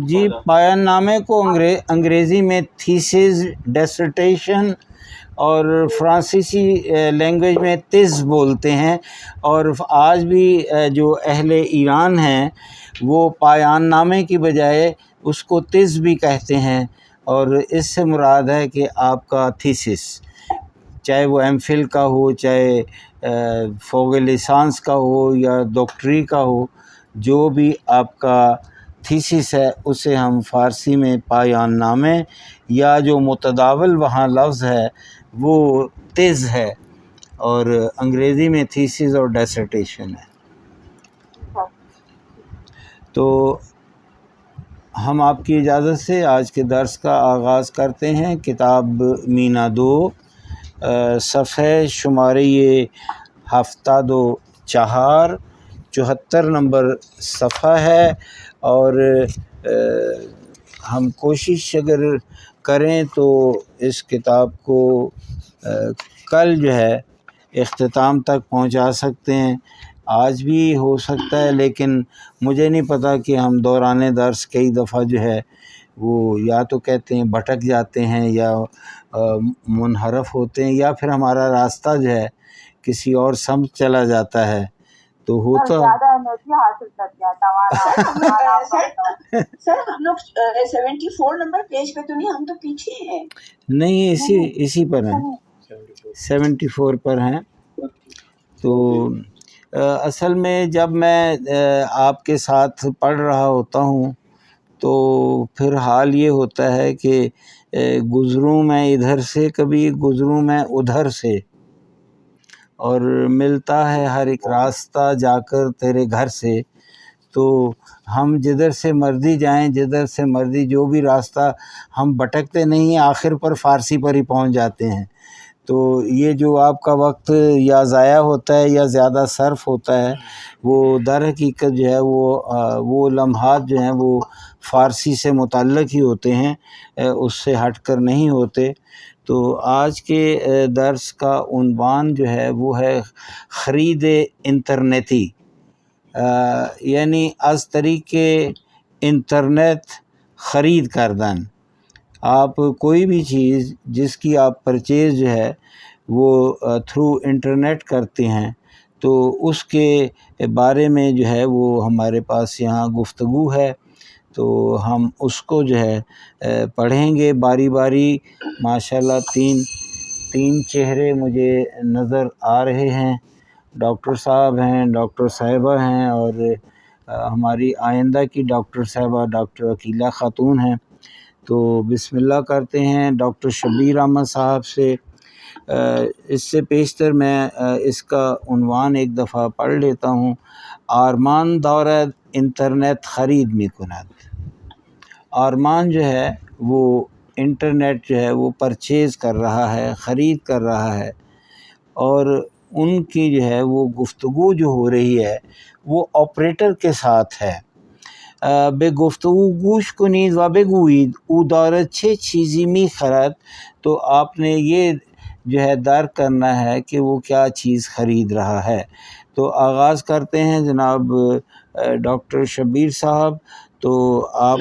جی، پایان نامے کو انگریزی میں تھیسز، ڈیسرٹیشن اور فرانسیسی لینگویج میں تز بولتے ہیں، اور آج بھی جو اہل ایران ہیں وہ پایان نامے کی بجائے اس کو تز بھی کہتے ہیں، اور اس سے مراد ہے کہ آپ کا تھیسس، چاہے وہ ایم فل کا ہو، چاہے فوق لیسانس کا ہو یا ڈاکٹری کا ہو، جو بھی آپ کا تھیسس ہے اسے ہم فارسی میں پایان نامے، یا جو متداول وہاں لفظ ہے وہ تز ہے، اور انگریزی میں تھیسس اور ڈیسرٹیشن ہے۔ تو ہم آپ کی اجازت سے آج کے درس کا آغاز کرتے ہیں۔ کتاب مینا 2، صفحہ شمارے 704، 74 نمبر صفحہ ہے، اور ہم کوشش اگر کریں تو اس کتاب کو کل جو ہے اختتام تک پہنچا سکتے ہیں، آج بھی ہو سکتا ہے، لیکن مجھے نہیں پتہ کہ ہم دوران درس کئی دفعہ جو ہے وہ یا تو کہتے ہیں بھٹک جاتے ہیں، یا منحرف ہوتے ہیں، یا پھر ہمارا راستہ جو ہے کسی اور سمت چلا جاتا ہے، تو ہوتا زیادہ انرجی حاصل کر گیا سر ہم لوگ 74 نمبر پیج پہ تو نہیں، ہم تو پیچھے ہیں۔ نہیں، اسی پر ہیں، 74 پر ہیں۔ تو اصل میں جب میں آپ کے ساتھ پڑھ رہا ہوتا ہوں تو پھر حال یہ ہوتا ہے کہ گزروں میں ادھر سے، کبھی گزروں میں ادھر سے، اور ملتا ہے ہر ایک راستہ جا کر تیرے گھر سے، تو ہم جدھر سے مرضی جائیں، جدھر سے مرضی جو بھی راستہ، ہم بھٹکتے نہیں ہیں، آخر پر فارسی پر ہی پہنچ جاتے ہیں۔ تو یہ جو آپ کا وقت یا ضائع ہوتا ہے یا زیادہ صرف ہوتا ہے، وہ در حقیقت جو ہے وہ لمحات جو ہیں وہ فارسی سے متعلق ہی ہوتے ہیں، اس سے ہٹ کر نہیں ہوتے۔ تو آج کے درس کا عنوان جو ہے وہ ہے خرید انٹرنیتی، یعنی از طریق انٹرنیٹ خرید کردن۔ آپ کوئی بھی چیز جس کی آپ پرچیز جو ہے وہ تھرو انٹرنیٹ کرتے ہیں، تو اس کے بارے میں جو ہے وہ ہمارے پاس یہاں گفتگو ہے، تو ہم اس کو جو ہے پڑھیں گے باری باری۔ ماشاءاللہ تین چہرے مجھے نظر آ رہے ہیں، ڈاکٹر صاحب ہیں، ڈاکٹر صاحبہ ہیں، اور ہماری آئندہ کی ڈاکٹر صاحبہ ڈاکٹر عقیلہ خاتون ہیں۔ تو بسم اللہ کرتے ہیں ڈاکٹر شبیر احمد صاحب سے۔ اس سے پیشتر میں اس کا عنوان ایک دفعہ پڑھ لیتا ہوں۔ آرمان دارد انٹرنیٹ خرید می کند۔ آرمان جو ہے وہ انٹرنیٹ جو ہے وہ پرچیز کر رہا ہے، خرید کر رہا ہے، اور ان کی جو ہے وہ گفتگو جو ہو رہی ہے وہ آپریٹر کے ساتھ ہے۔ به گفتگو گوش کنید و بگویید او دارد چه چیزی می خرد۔ تو آپ نے یہ جو ہے درک کرنا ہے کہ وہ کیا چیز خرید رہا ہے۔ تو آغاز کرتے ہیں جناب ڈاکٹر شبیر صاحب، تو آپ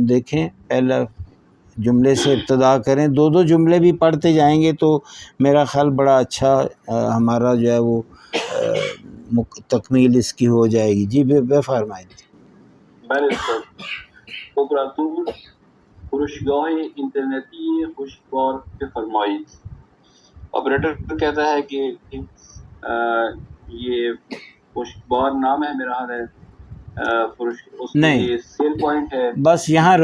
دیکھیں پہلا جملے سے ابتدا کریں، دو جملے بھی پڑھتے جائیں گے تو میرا خیال بڑا اچھا ہمارا جو ہے وہ تکمیل اس کی ہو جائے گی۔ جی بے فرمائیں۔ بله استاد. اپراتور فروشگاه اینترنتی خوشگوار بفرمایید۔ آپریٹر کہتا ہے کہ یہ خوشگوار نام ہے، میرا حال ہے اس نہیں، سیل پوائنٹ ہے۔ بس یہاں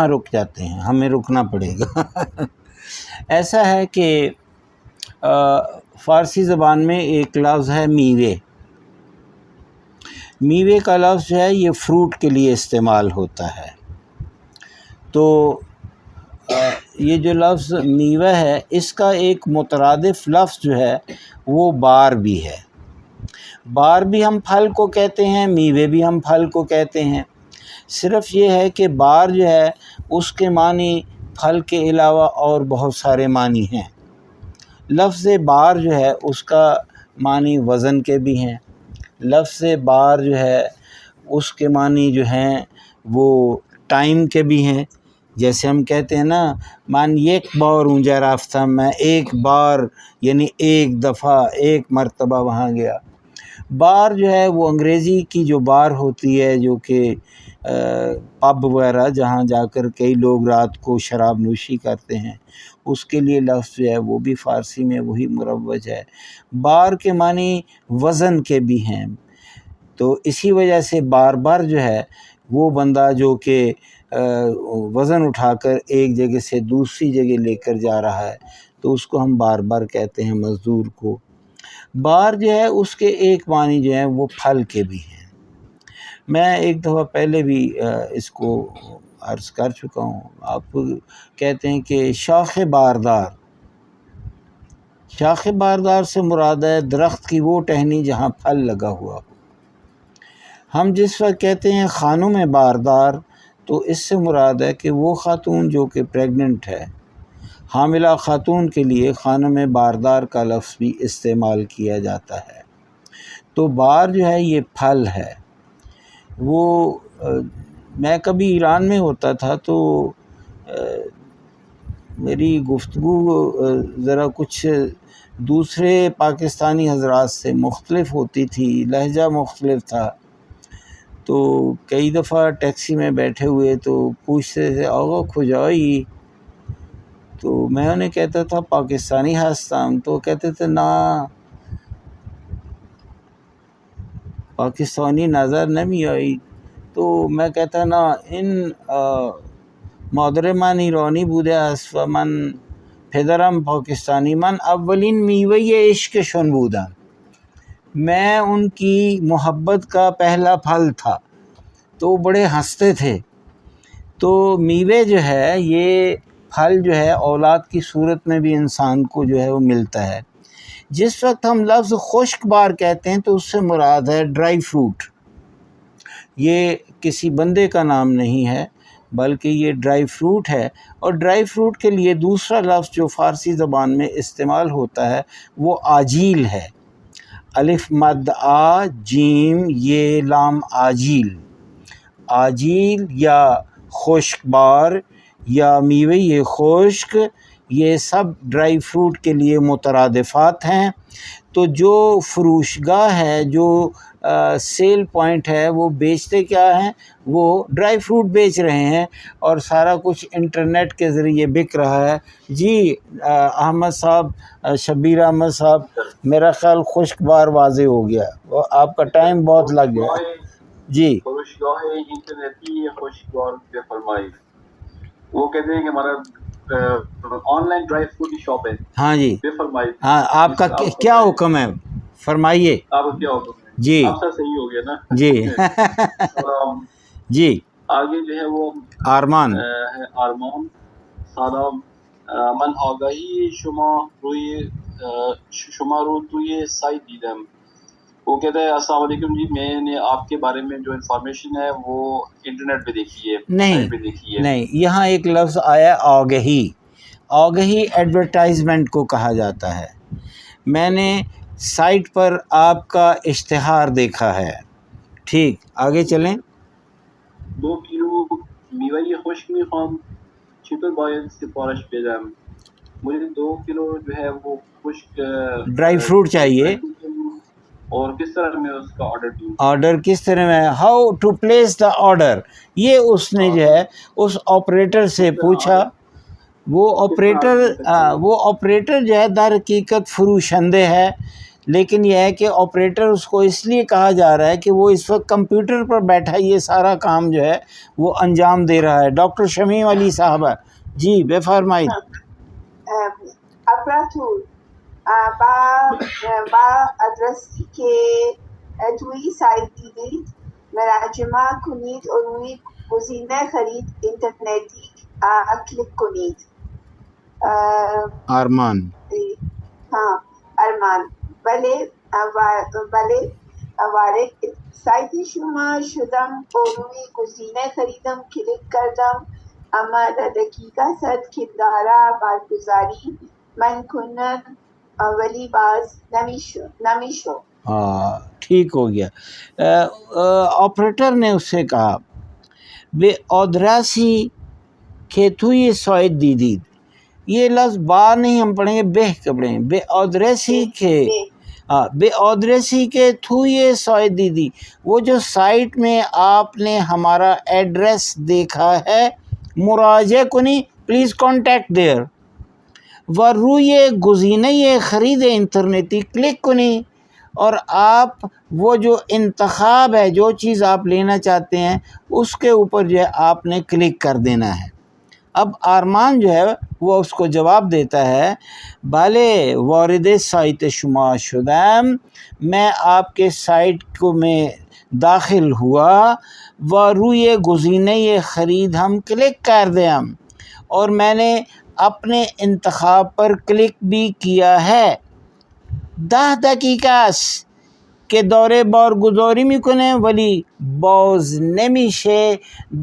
رک جاتے ہیں، ہمیں رکنا پڑے گا۔ ایسا ہے کہ فارسی زبان میں ایک لفظ ہے میوے۔ میوے کا لفظ جو ہے یہ فروٹ کے لیے استعمال ہوتا ہے۔ تو یہ جو لفظ میوہ ہے اس کا ایک مترادف لفظ جو ہے وہ بار بھی ہے۔ بار بھی ہم پھل کو کہتے ہیں، میوے بھی ہم پھل کو کہتے ہیں، صرف یہ ہے کہ بار جو ہے اس کے معنی پھل کے علاوہ اور بہت سارے معنی ہیں۔ لفظ بار جو ہے اس کا معنی وزن کے بھی ہیں، لفظ بار جو ہے اس کے معنی جو ہیں وہ ٹائم کے بھی ہیں، جیسے ہم کہتے ہیں نا من یک بار اونجا رفتم، میں ایک بار یعنی ایک دفعہ ایک مرتبہ وہاں گیا۔ بار جو ہے وہ انگریزی کی جو بار ہوتی ہے جو کہ پب وغیرہ جہاں جا کر کئی لوگ رات کو شراب نوشی کرتے ہیں، اس کے لیے لفظ جو ہے وہ بھی فارسی میں وہی مروج ہے۔ بار کے معنی وزن کے بھی ہیں، تو اسی وجہ سے بار بار جو ہے وہ بندہ جو کہ وزن اٹھا کر ایک جگہ سے دوسری جگہ لے کر جا رہا ہے تو اس کو ہم بار بار کہتے ہیں مزدور کو۔ بار جو ہے اس کے ایک معنی جو ہے وہ پھل کے بھی ہیں۔ میں ایک دفعہ پہلے بھی اس کو عرض کر چکا ہوں، آپ کہتے ہیں کہ شاخ باردار، شاخ باردار سے مراد ہے درخت کی وہ ٹہنی جہاں پھل لگا ہوا ہو۔ ہم جس وقت کہتے ہیں خانم باردار تو اس سے مراد ہے کہ وہ خاتون جو کہ پریگننٹ ہے، حاملہ خاتون کے لیے خانم باردار کا لفظ بھی استعمال کیا جاتا ہے۔ تو بار جو ہے یہ پھل ہے۔ وہ میں کبھی ایران میں ہوتا تھا تو میری گفتگو ذرا کچھ دوسرے پاکستانی حضرات سے مختلف ہوتی تھی، لہجہ مختلف تھا، تو کئی دفعہ ٹیکسی میں بیٹھے ہوئے تو پوچھتے تھے آغا کھجائی، تو میں انہیں کہتا تھا پاکستانی ہستم، تو کہتے تھے نا پاکستانی نظر نہیں آئی، تو میں کہتا نا ان مادر من ایرانی بوده است و من پدرم پاکستانی، من اولین میوه عشقشون بودم، میں ان کی محبت کا پہلا پھل تھا۔ تو بڑے ہنستے تھے۔ تو میوے جو ہے یہ پھل جو ہے اولاد کی صورت میں بھی انسان کو جو ہے وہ ملتا ہے۔ جس وقت ہم لفظ خشک بار کہتے ہیں تو اس سے مراد ہے ڈرائی فروٹ۔ یہ کسی بندے کا نام نہیں ہے بلکہ یہ ڈرائی فروٹ ہے، اور ڈرائی فروٹ کے لیے دوسرا لفظ جو فارسی زبان میں استعمال ہوتا ہے وہ آجیل ہے۔ الف مد آ جیم یہ لام آجیل، آجیل یا خشک بار یا میوے یہ خشک، یہ سب ڈرائی فروٹ کے لیے مترادفات ہیں۔ تو جو فروشگاہ ہے، جو سیل پوائنٹ ہے، وہ بیچتے کیا ہیں؟ وہ ڈرائی فروٹ بیچ رہے ہیں، اور سارا کچھ انٹرنیٹ کے ذریعے بک رہا ہے۔ جی احمد صاحب، شبیر احمد صاحب، میرا خیال خشک بار واضح ہو گیا، آپ کا ٹائم بہت لگ گیا۔ جی فروشگاہ انٹرنیٹی خشکبار پہ فرمائی، وہ کہتے ہیں کہ ہمارا آن لائن ڈرائی فروٹ کی شاپ ہے۔ ہاں جی، بے فرمائی، ہاں آپ کا کیا حکم ہے فرمائیے۔ آپ کا کیا حکم ہے؟ جی آپ سب صحیح ہو گیا نا؟ جی جی آگے جو ہے وہ آرمان ہے آرمان سلام، من آگاهی شما رو توی سایت دیدم۔ وہ کہتا ہے السلام علیکم جی، میں نے آپ کے بارے میں جو انفارمیشن ہے وہ انٹرنیٹ پہ دیکھی ہے، نہیں پہ دیکھی ہے۔ نہیں، یہاں ایک لفظ آیا آگہی، آگہی ایڈورٹائزمنٹ کو کہا جاتا ہے۔ میں نے سائٹ پر آپ کا اشتہار دیکھا ہے۔ ٹھیک، آگے چلیں۔ 2 کیلو میوه خشک میخوام، چطور باید سفارش بدم؟ مجھے 2 کلو جو ہے وہ خشک ڈرائی فروٹ چاہیے، اور کس طرح میں اس کا آرڈر دوں؟ آرڈر کس طرح میں، how to place the order, یہ اس نے جو ہے اس آپریٹر سے پوچھا۔ وہ آپریٹر جو ہے در حقیقت فروشندے ہے، لیکن یہ ہے کہ آپریٹر اس کو اس لیے کہا جا رہا ہے کہ وہ اس وقت کمپیوٹر پر بیٹھا یہ سارا کام جو ہے وہ انجام دے رہا ہے۔ ڈاکٹر شمیم علی صاحبہ جی بے فرمائید۔ اپراتور با آدرسی که توی سایت دیدید مراجعه کنید و روی گزینه خرید اینترنتی کلیک کنید۔ آرمان ہاں ارمان، بله وارد سایت شما شدم و روی گزینه خریدم کلیک کردم، اما در دقیقه است که داره برگزاری من کنم ولی باز نمیشو۔ ٹھیک ہو گیا۔ آپریٹر نے اس سے کہا بے کے توی سوید دیدید، یہ لفظ با نہیں ہم پڑھیں گے، بہ کے پڑھیں گے، بے ادریسی کے، بے ادریسی کے توی سوید دیدی، وہ جو سائٹ میں آپ نے ہمارا ایڈریس دیکھا ہے، مراجعہ کنی، پلیز کانٹیکٹ دیئر، و روی گزینہ خرید انٹرنیٹی کلک کنی، اور آپ وہ جو انتخاب ہے، جو چیز آپ لینا چاہتے ہیں اس کے اوپر جو ہے آپ نے کلک کر دینا ہے۔ اب آرمان جو ہے وہ اس کو جواب دیتا ہے، بالے وارد سائٹ شما شدم، میں آپ کے سائٹ کو میں داخل ہوا، و روی گزینہ خرید ہم کلک کر دیم، اور میں نے اپنے انتخاب پر کلک بھی کیا ہے۔ 10 دقیقہ است که داره بارگذاری میکنه ولی باز نمیشه،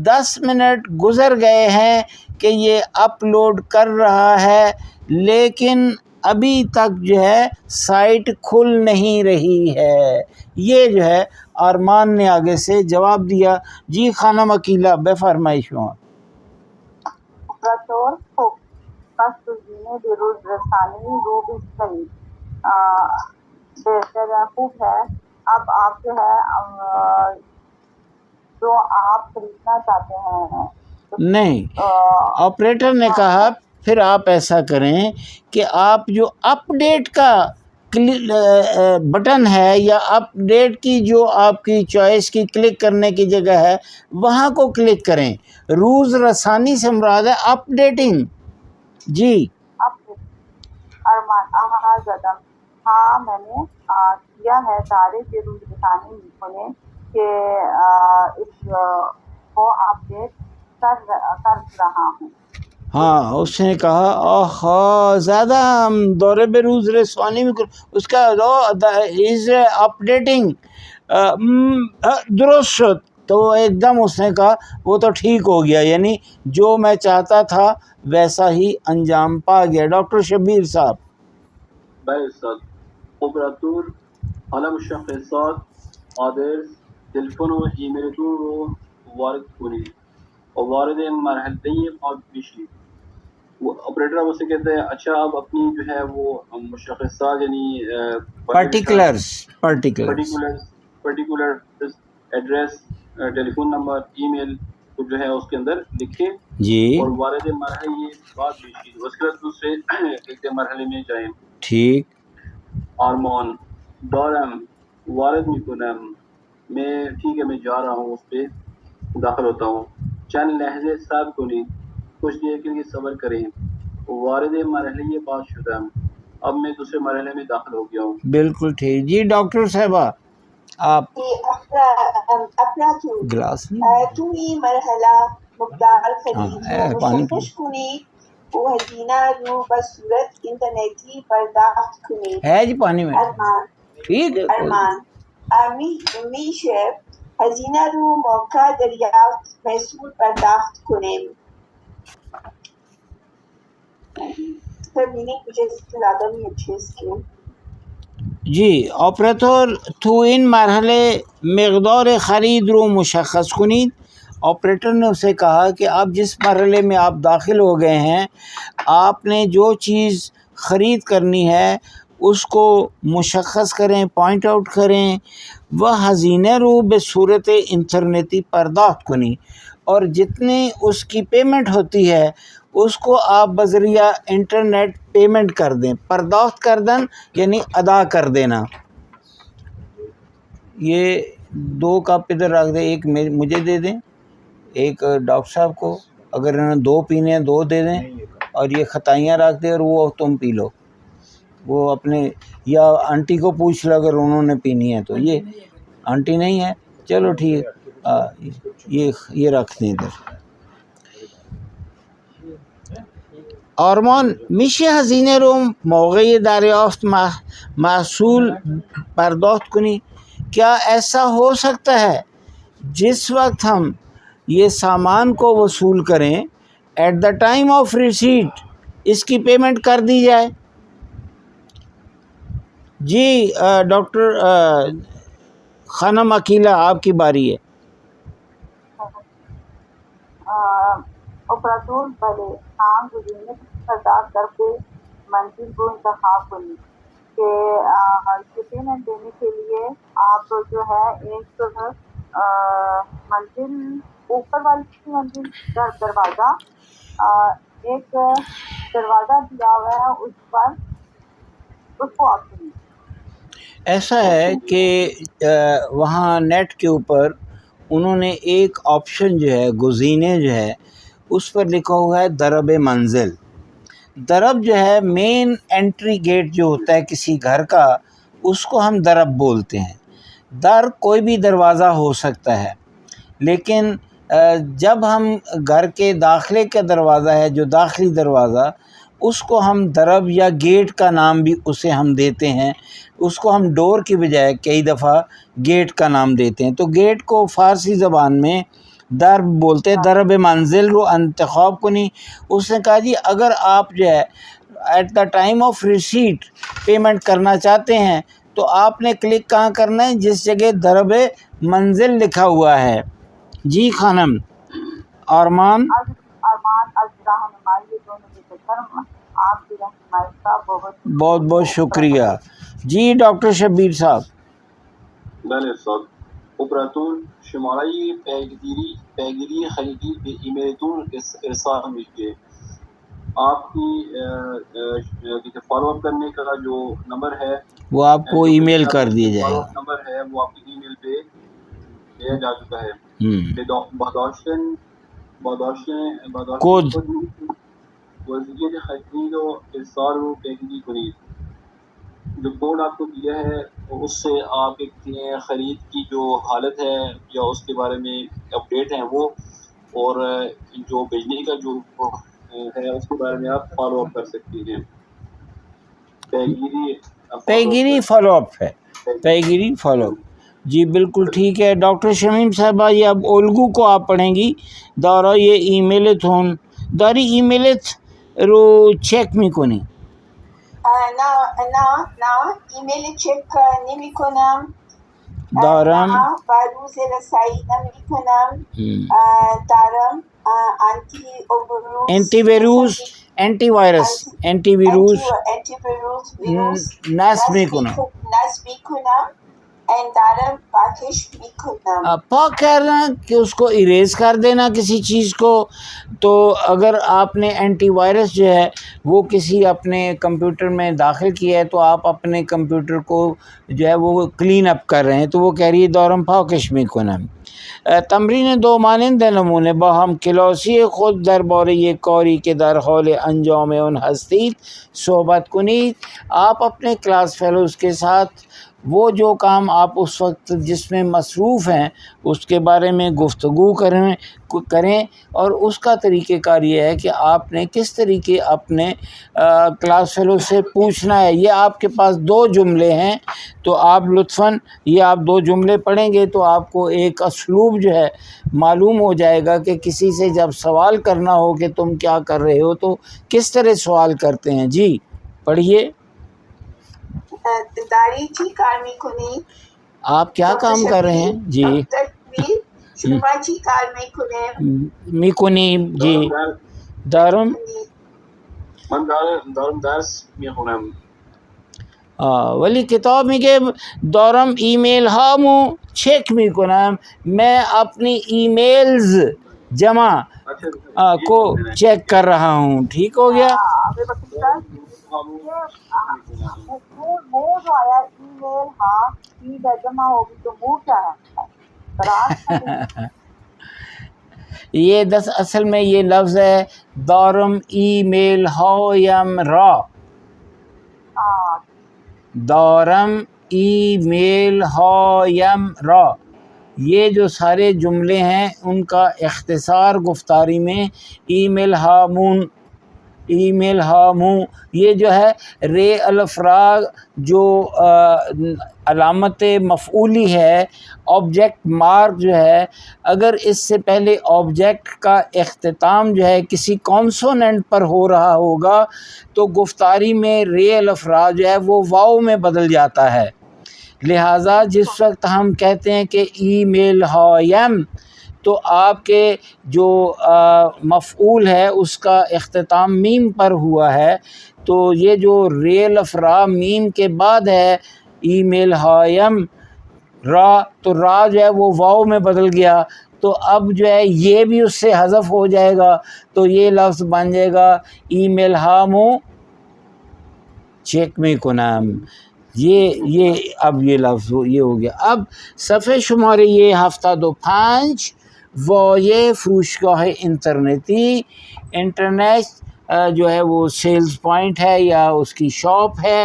10 منٹ گزر گئے ہیں کہ یہ اپلوڈ کر رہا ہے لیکن ابھی تک جو ہے سائٹ کھل نہیں رہی ہے۔ یہ جو ہے آرمان نے آگے سے جواب دیا۔ جی خانم عقیلہ بے فرمائش ہوں۔ و طور خوب پس گزینه به روز رسانی رو بیستنید، بہتر ہے، خوب ہے۔ اب آپ جو ہے جو آپ خریدنا چاہتے ہیں نہیں، آپریٹر نے کہا پھر آپ ایسا کریں کہ آپ جو اپ ڈیٹ کا بٹن ہے یا اپ ڈیٹ کی جو آپ کی چوائس کی کلک کرنے کی جگہ ہے وہاں کو کلک کریں۔ روز رسانی سے مراد ہے اپ ڈیٹنگ۔ جی ارمان آہا زدم، ہاں میں نے کیا ہے، دارے کے روز رسانی میکنه کہ اس کو اپڈیٹ کر رہا ہوں۔ ہاں اس نے کہا آہا زیادہ ہم دورے بے روز رسوانی میں اس کا از اپ ڈیٹنگ درست شد، تو ایک دم اس نے کہا وہ تو ٹھیک ہو گیا، یعنی جو میں چاہتا تھا ویسا ہی انجام پا گیا۔ ڈاکٹر شبیر صاحب۔ بله استاد. اپراتور حالا مشخصات آدرس تلفن و ایمیلتون رو وارد کنید اور وارد مرحله پاک بشید۔ وہ آپریٹر اب اسے کہتے ہیں اچھا اب اپنی جو ہے وہ مشخصات یعنی پرٹیکولر ایڈریس، ٹیلی فون نمبر، ای میل کو جو ہے اس کے اندر لکھیں جی اور وارد مرحلے بعد بشید، اس کے بعد دوسرے ایک مرحلے میں جائیں۔ ٹھیک۔ آرمان دارم وارد میکنم، میں ٹھیک ہے میں جا رہا ہوں، اس پہ داخل ہوتا ہوں۔ چند لحظے صبر کنید، کچھ دیر کے لیے صبر کریں۔ وارد مرحلے بعد شدم، اب میں دوسرے مرحلے میں داخل ہو گیا ہوں۔ بالکل ٹھیک۔ جی ڈاکٹر صاحبہ آپ افلاطون گلاس نہیں توی مرحلہ مقدار خرید رو مشخص کنید و هزینه رو به صورت اینترنتی پرداخت کنید۔ ہے جی پانی میں ارمان ٹھیک ہے۔ ارمان میشه هزینه رو موقع دریافت محصول پرداخت کنیم۔ سر میننگ مجھے اس سے زیادہ نہیں اچھے اس کے۔ جی آپریٹر تو ان مرحلے مقدار خرید رو مشخص کنید۔ آپریٹر نے اسے کہا کہ اب جس مرحلے میں آپ داخل ہو گئے ہیں آپ نے جو چیز خرید کرنی ہے اس کو مشخص کریں، پوائنٹ آؤٹ کریں۔ وہ ہزینہ رو بے صورت انٹرنیٹی پرداخت کنی، اور جتنی اس کی پیمنٹ ہوتی ہے اس کو آپ بذریعہ انٹرنیٹ پیمنٹ کر دیں۔ پرداخت کر دیں یعنی ادا کر دینا۔ یہ 2 کپ ادھر رکھ دیں، ایک مجھے دے دیں، ایک ڈاکٹر صاحب کو، اگر انہوں نے 2 پینے ہیں 2 دے دیں، اور یہ خطائیاں رکھ دیں اور وہ تم پی لو، وہ اپنے یا آنٹی کو پوچھ لو اگر انہوں نے پینی ہے تو۔ یہ آنٹی نہیں ہے، چلو ٹھیک، یہ رکھ دیں ادھر۔ آرمان میشه هزینه رو موقع دریافت محصول پرداخت کنی، کیا ایسا ہو سکتا ہے جس وقت ہم یہ سامان کو وصول کریں at the time of receipt اس کی پیمنٹ کر دی جائے؟ جی ڈاکٹر خانم عقیلہ آپ کی باری ہے۔ operatur بھلے ہاں گزینے سردار درب منزل کو انتخاب کنی کہ یہ پیمنٹ دینے کے لیے آپ جو ہے ایک منزل اوپر والی منزل دروازہ ایک دروازہ دیا ہوا ہے اس پر اس کو آپ سنیے۔ ایسا ہے کہ وہاں نیٹ کے اوپر انہوں نے ایک آپشن جو ہے گزینے جو ہے اس پر لکھا ہوا ہے درب منزل۔ درب جو ہے مین انٹری گیٹ جو ہوتا ہے کسی گھر کا اس کو ہم درب بولتے ہیں۔ در کوئی بھی دروازہ ہو سکتا ہے، لیکن جب ہم گھر کے داخلے کا دروازہ ہے جو داخلی دروازہ اس کو ہم درب یا گیٹ کا نام بھی اسے ہم دیتے ہیں، اس کو ہم ڈور کی بجائے کئی دفعہ گیٹ کا نام دیتے ہیں۔ تو گیٹ کو فارسی زبان میں درب بولتے ہیں، درب منزل رو انتخاب کنی۔ اس نے کہا جی اگر آپ جو ہے at the time of reset payment کرنا چاہتے ہیں تو آپ نے کلک کہاں کرنا ہے؟ جس جگہ درب منزل لکھا ہوا ہے۔ جی خانم ارمان ارمان از رہنمائی یہ دونوں کے کرم آپ کی رہنمائی کا بہت بہت شکریہ۔ جی ڈاکٹر شبیر صاحب۔ بله استاد. اپراتور شماره پیگیری خریدی به ایمیلتون ارسال میشه. آپ کی فالو اپ کرنے کا جو نمبر ہے وہ آپ کو ای میل کر دیا جائے فالو گا۔ اپ نمبر ہے وہ آپ کی ای میل پہ دیا جا چکا ہے۔ کود وزیر خرید و ارسال و پیگیری کنید۔ جو کوڈ آپ کو دیا ہے اس سے آپ ایک خرید کی جو حالت ہے یا اس کے بارے میں اپڈیٹ ہیں وہ، اور جو بجلی کا جو ہے اس کے بارے میں آپ فالو اپ کر سکتی ہیں۔ پیگیری فالو اپ ہے، پیگیری فالو اپ۔ جی بالکل ٹھیک ہے ڈاکٹر شمیم صاحبہ، یہ اب الگو کو آپ پڑھیں گی دارا یہ ای میلت ہون داری ای میلت رو چیک میکنی نه ایمیل چک نمی کنم، دارم نه و روز رسایی نمی کنم، دارم اینٹی ویروس اینٹی ویروس اینٹی ویروس نصب میکنم دارم پاکش میکنم۔ پاک کرنا کہ اس کو اریز کر دینا کسی چیز کو۔ تو اگر آپ نے اینٹی وائرس جو ہے وہ کسی اپنے کمپیوٹر میں داخل کیا ہے تو آپ اپنے کمپیوٹر کو جو ہے وہ کلین اپ کر رہے ہیں تو وہ کہہ رہی ہے دورم پاکش میکنم۔ تمرین دو مانند نمونه با هم کلاسی خود درباره یک کاری که در حال انجام اون هستید صحبت کنید۔ آپ اپنے کلاس فیلوز کے ساتھ وہ جو کام آپ اس وقت جس میں مصروف ہیں اس کے بارے میں گفتگو کریں اور اس کا طریقہ کار یہ ہے کہ آپ نے کس طریقے اپنے کلاس فیلو سے پوچھنا ہے۔ یہ آپ کے پاس دو جملے ہیں تو آپ لطفاً یہ آپ دو جملے پڑھیں گے تو آپ کو ایک اسلوب جو ہے معلوم ہو جائے گا کہ کسی سے جب سوال کرنا ہو کہ تم کیا کر رہے ہو تو کس طرح سوال کرتے ہیں۔ جی پڑھیے۔ داری چی کار میکنی؟ آپ کیا کام کر رہے ہیں؟ جی شما چی کار میکنی؟ جی دارم من دارم درس میخونم۔ ولی کتاب میگه دارم ایمیل هامو چک میکنم، میں اپنی ای میلز جمع کو چیک کر رہا ہوں۔ ٹھیک ہو گیا؟ منہ جو آیا ای میل ہاں ای جمع ہوگی تو منہ کیا ہے؟ یہ اصل میں یہ لفظ ہے دارم ای میل هایم را، دارم ای میل هایم را، یہ جو سارے جملے ہیں ان کا اختصار گفتاری میں ای میل ہامون، ای میل ہامو، یہ جو ہے رے الافراغ جو علامت مفعولی ہے آبجیکٹ مارک جو ہے، اگر اس سے پہلے آبجیکٹ کا اختتام جو ہے کسی کانسوننٹ پر ہو رہا ہوگا تو گفتاری میں رے الافراغ جو ہے وہ واو میں بدل جاتا ہے۔ لہٰذا جس وقت ہم کہتے ہیں کہ ای میل ہایم تو آپ کے جو مفعول ہے اس کا اختتام میم پر ہوا ہے، تو یہ جو ریل افرا میم کے بعد ہے ای میل ہایم را، تو را جو ہے وہ واو میں بدل گیا، تو اب جو ہے یہ بھی اس سے حذف ہو جائے گا، تو یہ لفظ بن جائے گا ای میل ہامو چیک میں کنم، یہ اب یہ لفظ یہ ہو گیا۔ اب صفحہ شمارے یہ 75 وہ یہ فروشگاہ انٹرنیٹی، انٹرنیٹ جو ہے وہ سیلز پوائنٹ ہے یا اس کی شاپ ہے،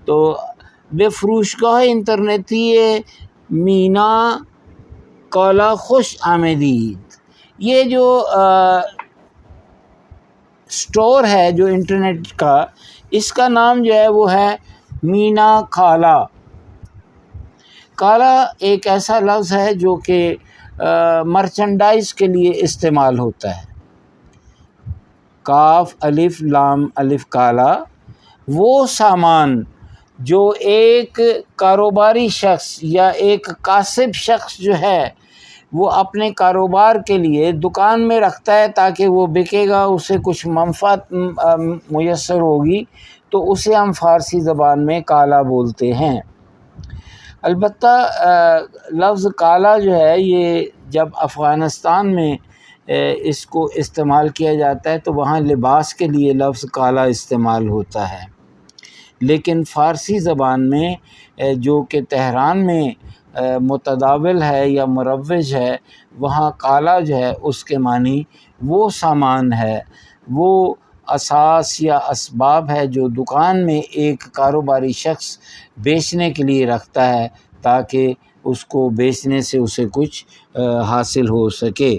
تو بے فروشگاہ انٹرنیٹی مینا کالا خوش آمدید، یہ جو سٹور ہے جو انٹرنیٹ کا، اس کا نام جو ہے وہ ہے مینا کالا۔ کالا ایک ایسا لفظ ہے جو کہ مرچنڈائز کے لیے استعمال ہوتا ہے، کاف الف لام الف کالا، وہ سامان جو ایک کاروباری شخص یا ایک کاسب شخص جو ہے وہ اپنے کاروبار کے لیے دکان میں رکھتا ہے تاکہ وہ بکے گا، اسے کچھ منفعت میسر ہوگی، تو اسے ہم فارسی زبان میں کالا بولتے ہیں۔ البتہ لفظ کالا جو ہے یہ جب افغانستان میں اس کو استعمال کیا جاتا ہے تو وہاں لباس کے لیے لفظ کالا استعمال ہوتا ہے، لیکن فارسی زبان میں جو کہ تہران میں متداول ہے یا مروج ہے، وہاں کالا جو ہے اس کے معنی وہ سامان ہے، وہ اساس یا اسباب ہے جو دکان میں ایک کاروباری شخص بیچنے کے لیے رکھتا ہے تاکہ اس کو بیچنے سے اسے کچھ حاصل ہو سکے۔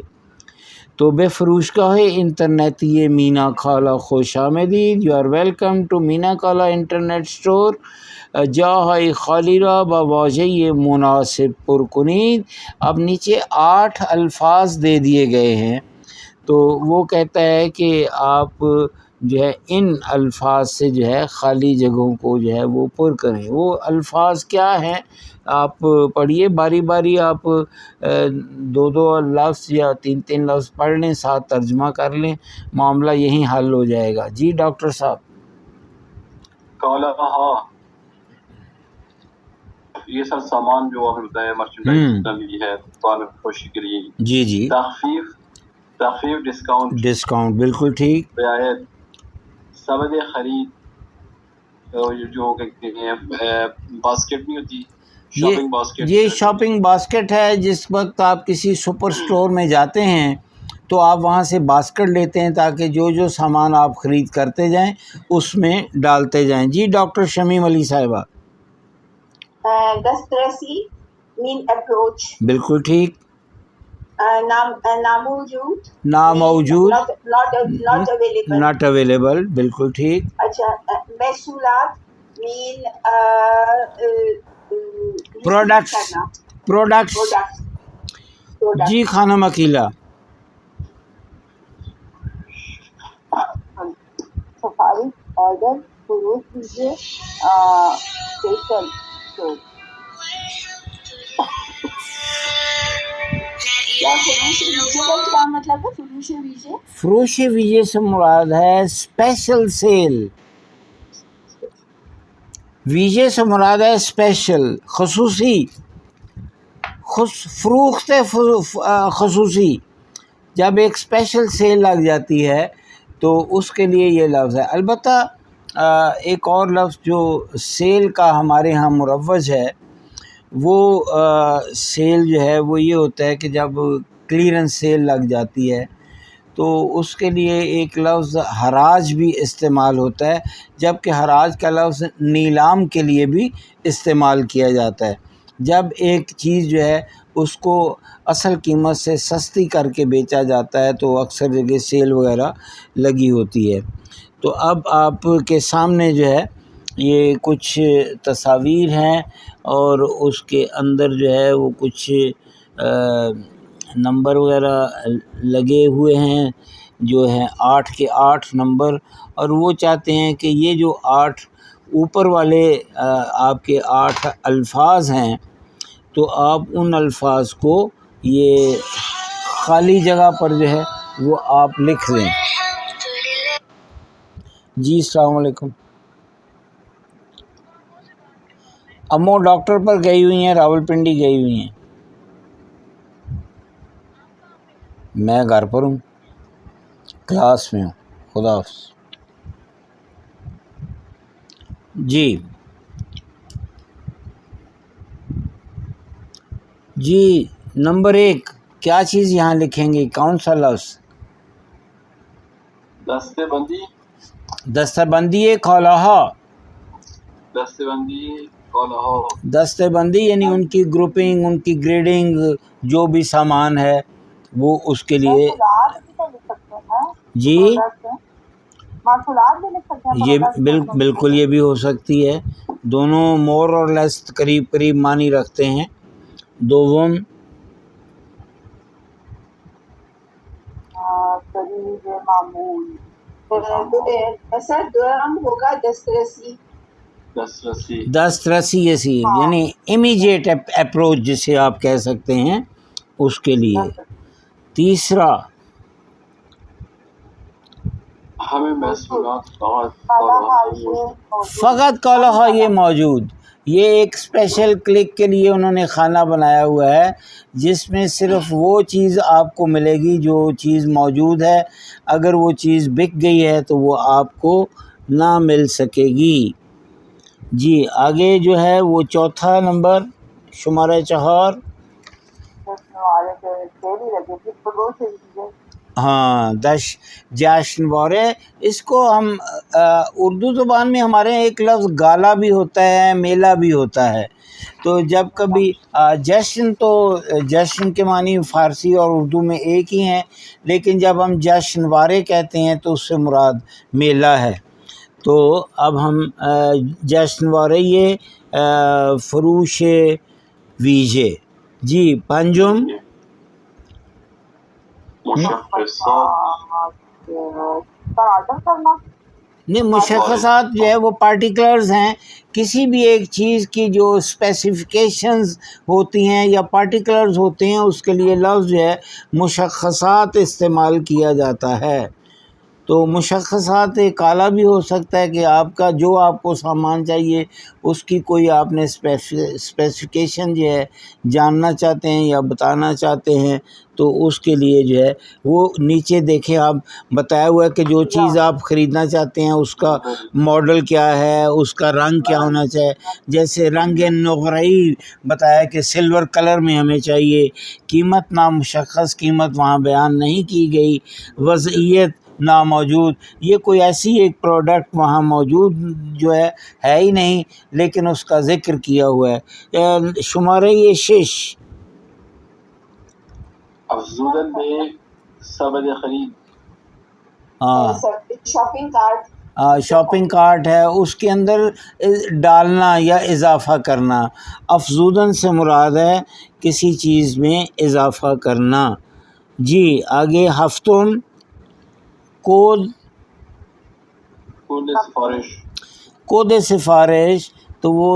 تو بے فروشگاہ انٹرنیٹی مینا کالا خوش آمدید، یو آر ویلکم ٹو مینا کالا انٹرنیٹ اسٹور، جاہائی خالی را با واجہ مناسب پر کنید۔ اب نیچے 8 الفاظ دے دیے گئے ہیں، تو وہ کہتا ہے کہ آپ جو ہے ان الفاظ سے جو ہے خالی جگہوں کو جو ہے وہ پر کریں۔ وہ الفاظ کیا ہیں آپ پڑھیے، باری باری آپ 2 لفظ یا 3 لفظ پڑھ لیں، ساتھ ترجمہ کر لیں، معاملہ یہیں حل ہو جائے گا۔ جی ڈاکٹر صاحب۔ کالا ہاں، یہ سب سامان جو آپ بتایا مرچنڈائز کا بھی ہے دکان خوشی کے لیے۔ جی جی، تخفیف ڈسکاؤنٹ بالکل ٹھیک۔ رعایت، سبد خرید، جو کہتے ہیں باسکٹ نہیں ہوتی، شاپنگ باسکٹ، یہ شاپنگ باسکٹ ہے۔ جس وقت آپ کسی سپر سٹور میں جاتے ہیں تو آپ وہاں سے باسکٹ لیتے ہیں تاکہ جو سامان آپ خرید کرتے جائیں اس میں ڈالتے جائیں۔ جی ڈاکٹر شمیم علی صاحبہ۔ دسترسی مین اپروچ، بالکل ٹھیک۔ ناموجود، ناموجود، ناٹ اویلیبل، بالکل ٹھیک۔ اچھا، محصولات مین پروڈکٹس، جی خانم عقیلہ۔ سفارش آرڈر فروخت کیجیے، اسپیشل اسٹور۔ کیا مطلب ہے فروش ویجے؟ فروش ویجے سے مراد ہے اسپیشل سیل، ویجے سے مراد ہے اسپیشل، خصوصی، فروخت خصوصی۔ جب ایک اسپیشل سیل لگ جاتی ہے تو اس کے لیے یہ لفظ ہے۔ البتہ ایک اور لفظ جو سیل کا ہمارے ہاں مروج ہے، وہ سیل جو ہے وہ یہ ہوتا ہے کہ جب کلیئرنس سیل لگ جاتی ہے تو اس کے لیے ایک لفظ حراج بھی استعمال ہوتا ہے، جبکہ حراج کا لفظ نیلام کے لیے بھی استعمال کیا جاتا ہے۔ جب ایک چیز جو ہے اس کو اصل قیمت سے سستی کر کے بیچا جاتا ہے تو اکثر جگہ سیل وغیرہ لگی ہوتی ہے۔ تو اب آپ کے سامنے جو ہے یہ کچھ تصاویر ہیں اور اس کے اندر جو ہے وہ کچھ نمبر وغیرہ لگے ہوئے ہیں، جو ہیں 8 کے 8 نمبر، اور وہ چاہتے ہیں کہ یہ جو 8 اوپر والے آپ کے 8 الفاظ ہیں تو آپ ان الفاظ کو یہ خالی جگہ پر جو ہے وہ آپ لکھ دیں. جی السلام علیکم. امو ڈاکٹر پر گئی ہوئی ہیں، راول پنڈی گئی ہوئی ہیں. میں گھر پر ہوں، کلاس میں ہوں. خدا حافظ. جی نمبر 1 کیا چیز یہاں لکھیں گے؟ کون سا لفظ؟ دستے بندی. دستہ بندی کولہا. دستے بندی کولہا. دستے بندی یعنی ان کی گروپنگ، ان کی گریڈنگ، جو بھی سامان ہے وہ اس کے لیے. محصولات بھی تو لکھ سکتے ہیں. جی محصولات بھی لکھ سکتے ہیں. یہ بالکل یہ بھی ہو سکتی ہے. دونوں مور اور لیس قریب قریب معنی رکھتے ہیں. دوم قریب معمول. سر دوم ہوگا دسترسی. دسترسی یعنی امیجیٹ اپروچ جسے آپ کہہ سکتے ہیں اس کے لیے. تیسرا ہمیں محصولات فقط کولہا یہ موجود. یہ ایک اسپیشل کلک کے لیے انہوں نے کھانا بنایا ہوا ہے جس میں صرف وہ چیز آپ کو ملے گی جو چیز موجود ہے. اگر وہ چیز بک گئی ہے تو وہ آپ کو نہ مل سکے گی. جی آگے جو ہے وہ چوتھا نمبر شمارہ 4. ہاں جشن وارے. اس کو ہم اردو زبان میں ہمارے ایک لفظ گالا بھی ہوتا ہے، میلہ بھی ہوتا ہے. تو جب کبھی جشن، تو جشن کے معنی فارسی اور اردو میں ایک ہی ہیں، لیکن جب ہم جشن وارے کہتے ہیں تو اس سے مراد میلہ ہے. تو اب ہم جشن وارے یہ فروش ویجے. جی پنجم نہیں، مشخصات جو ہے وہ پارٹیکلرز ہیں. کسی بھی ایک چیز کی جو اسپیسیفیکیشنز ہوتی ہیں یا پارٹیکلرز ہوتے ہیں اس کے لیے لفظ جو ہے مشخصات استعمال کیا جاتا ہے. تو مشخصات ایک آلہ بھی ہو سکتا ہے کہ آپ کا جو آپ کو سامان چاہیے اس کی کوئی آپ نے اسپیسیفیکیشن جو ہے جاننا چاہتے ہیں یا بتانا چاہتے ہیں، تو اس کے لیے جو ہے وہ نیچے دیکھیں آپ بتایا ہوا ہے کہ جو چیز آپ خریدنا چاہتے ہیں اس کا ماڈل کیا ہے، اس کا رنگ کیا ہونا چاہیے. جیسے رنگ نقرئی بتایا کہ سلور کلر میں ہمیں چاہیے. قیمت نامشخص، قیمت وہاں بیان نہیں کی گئی. وضعیت ناموجود، یہ کوئی ایسی ایک پروڈکٹ وہاں موجود جو ہے ہی نہیں لیکن اس کا ذکر کیا ہوا ہے. شمارہ یہ 6 افزودن میں سبد خرید. Shopping cart. شاپنگ کارٹ ہے، اس کے اندر ڈالنا یا اضافہ کرنا. افزودن سے مراد ہے کسی چیز میں اضافہ کرنا. جی آگے ہفتم کود سفارش. تو وہ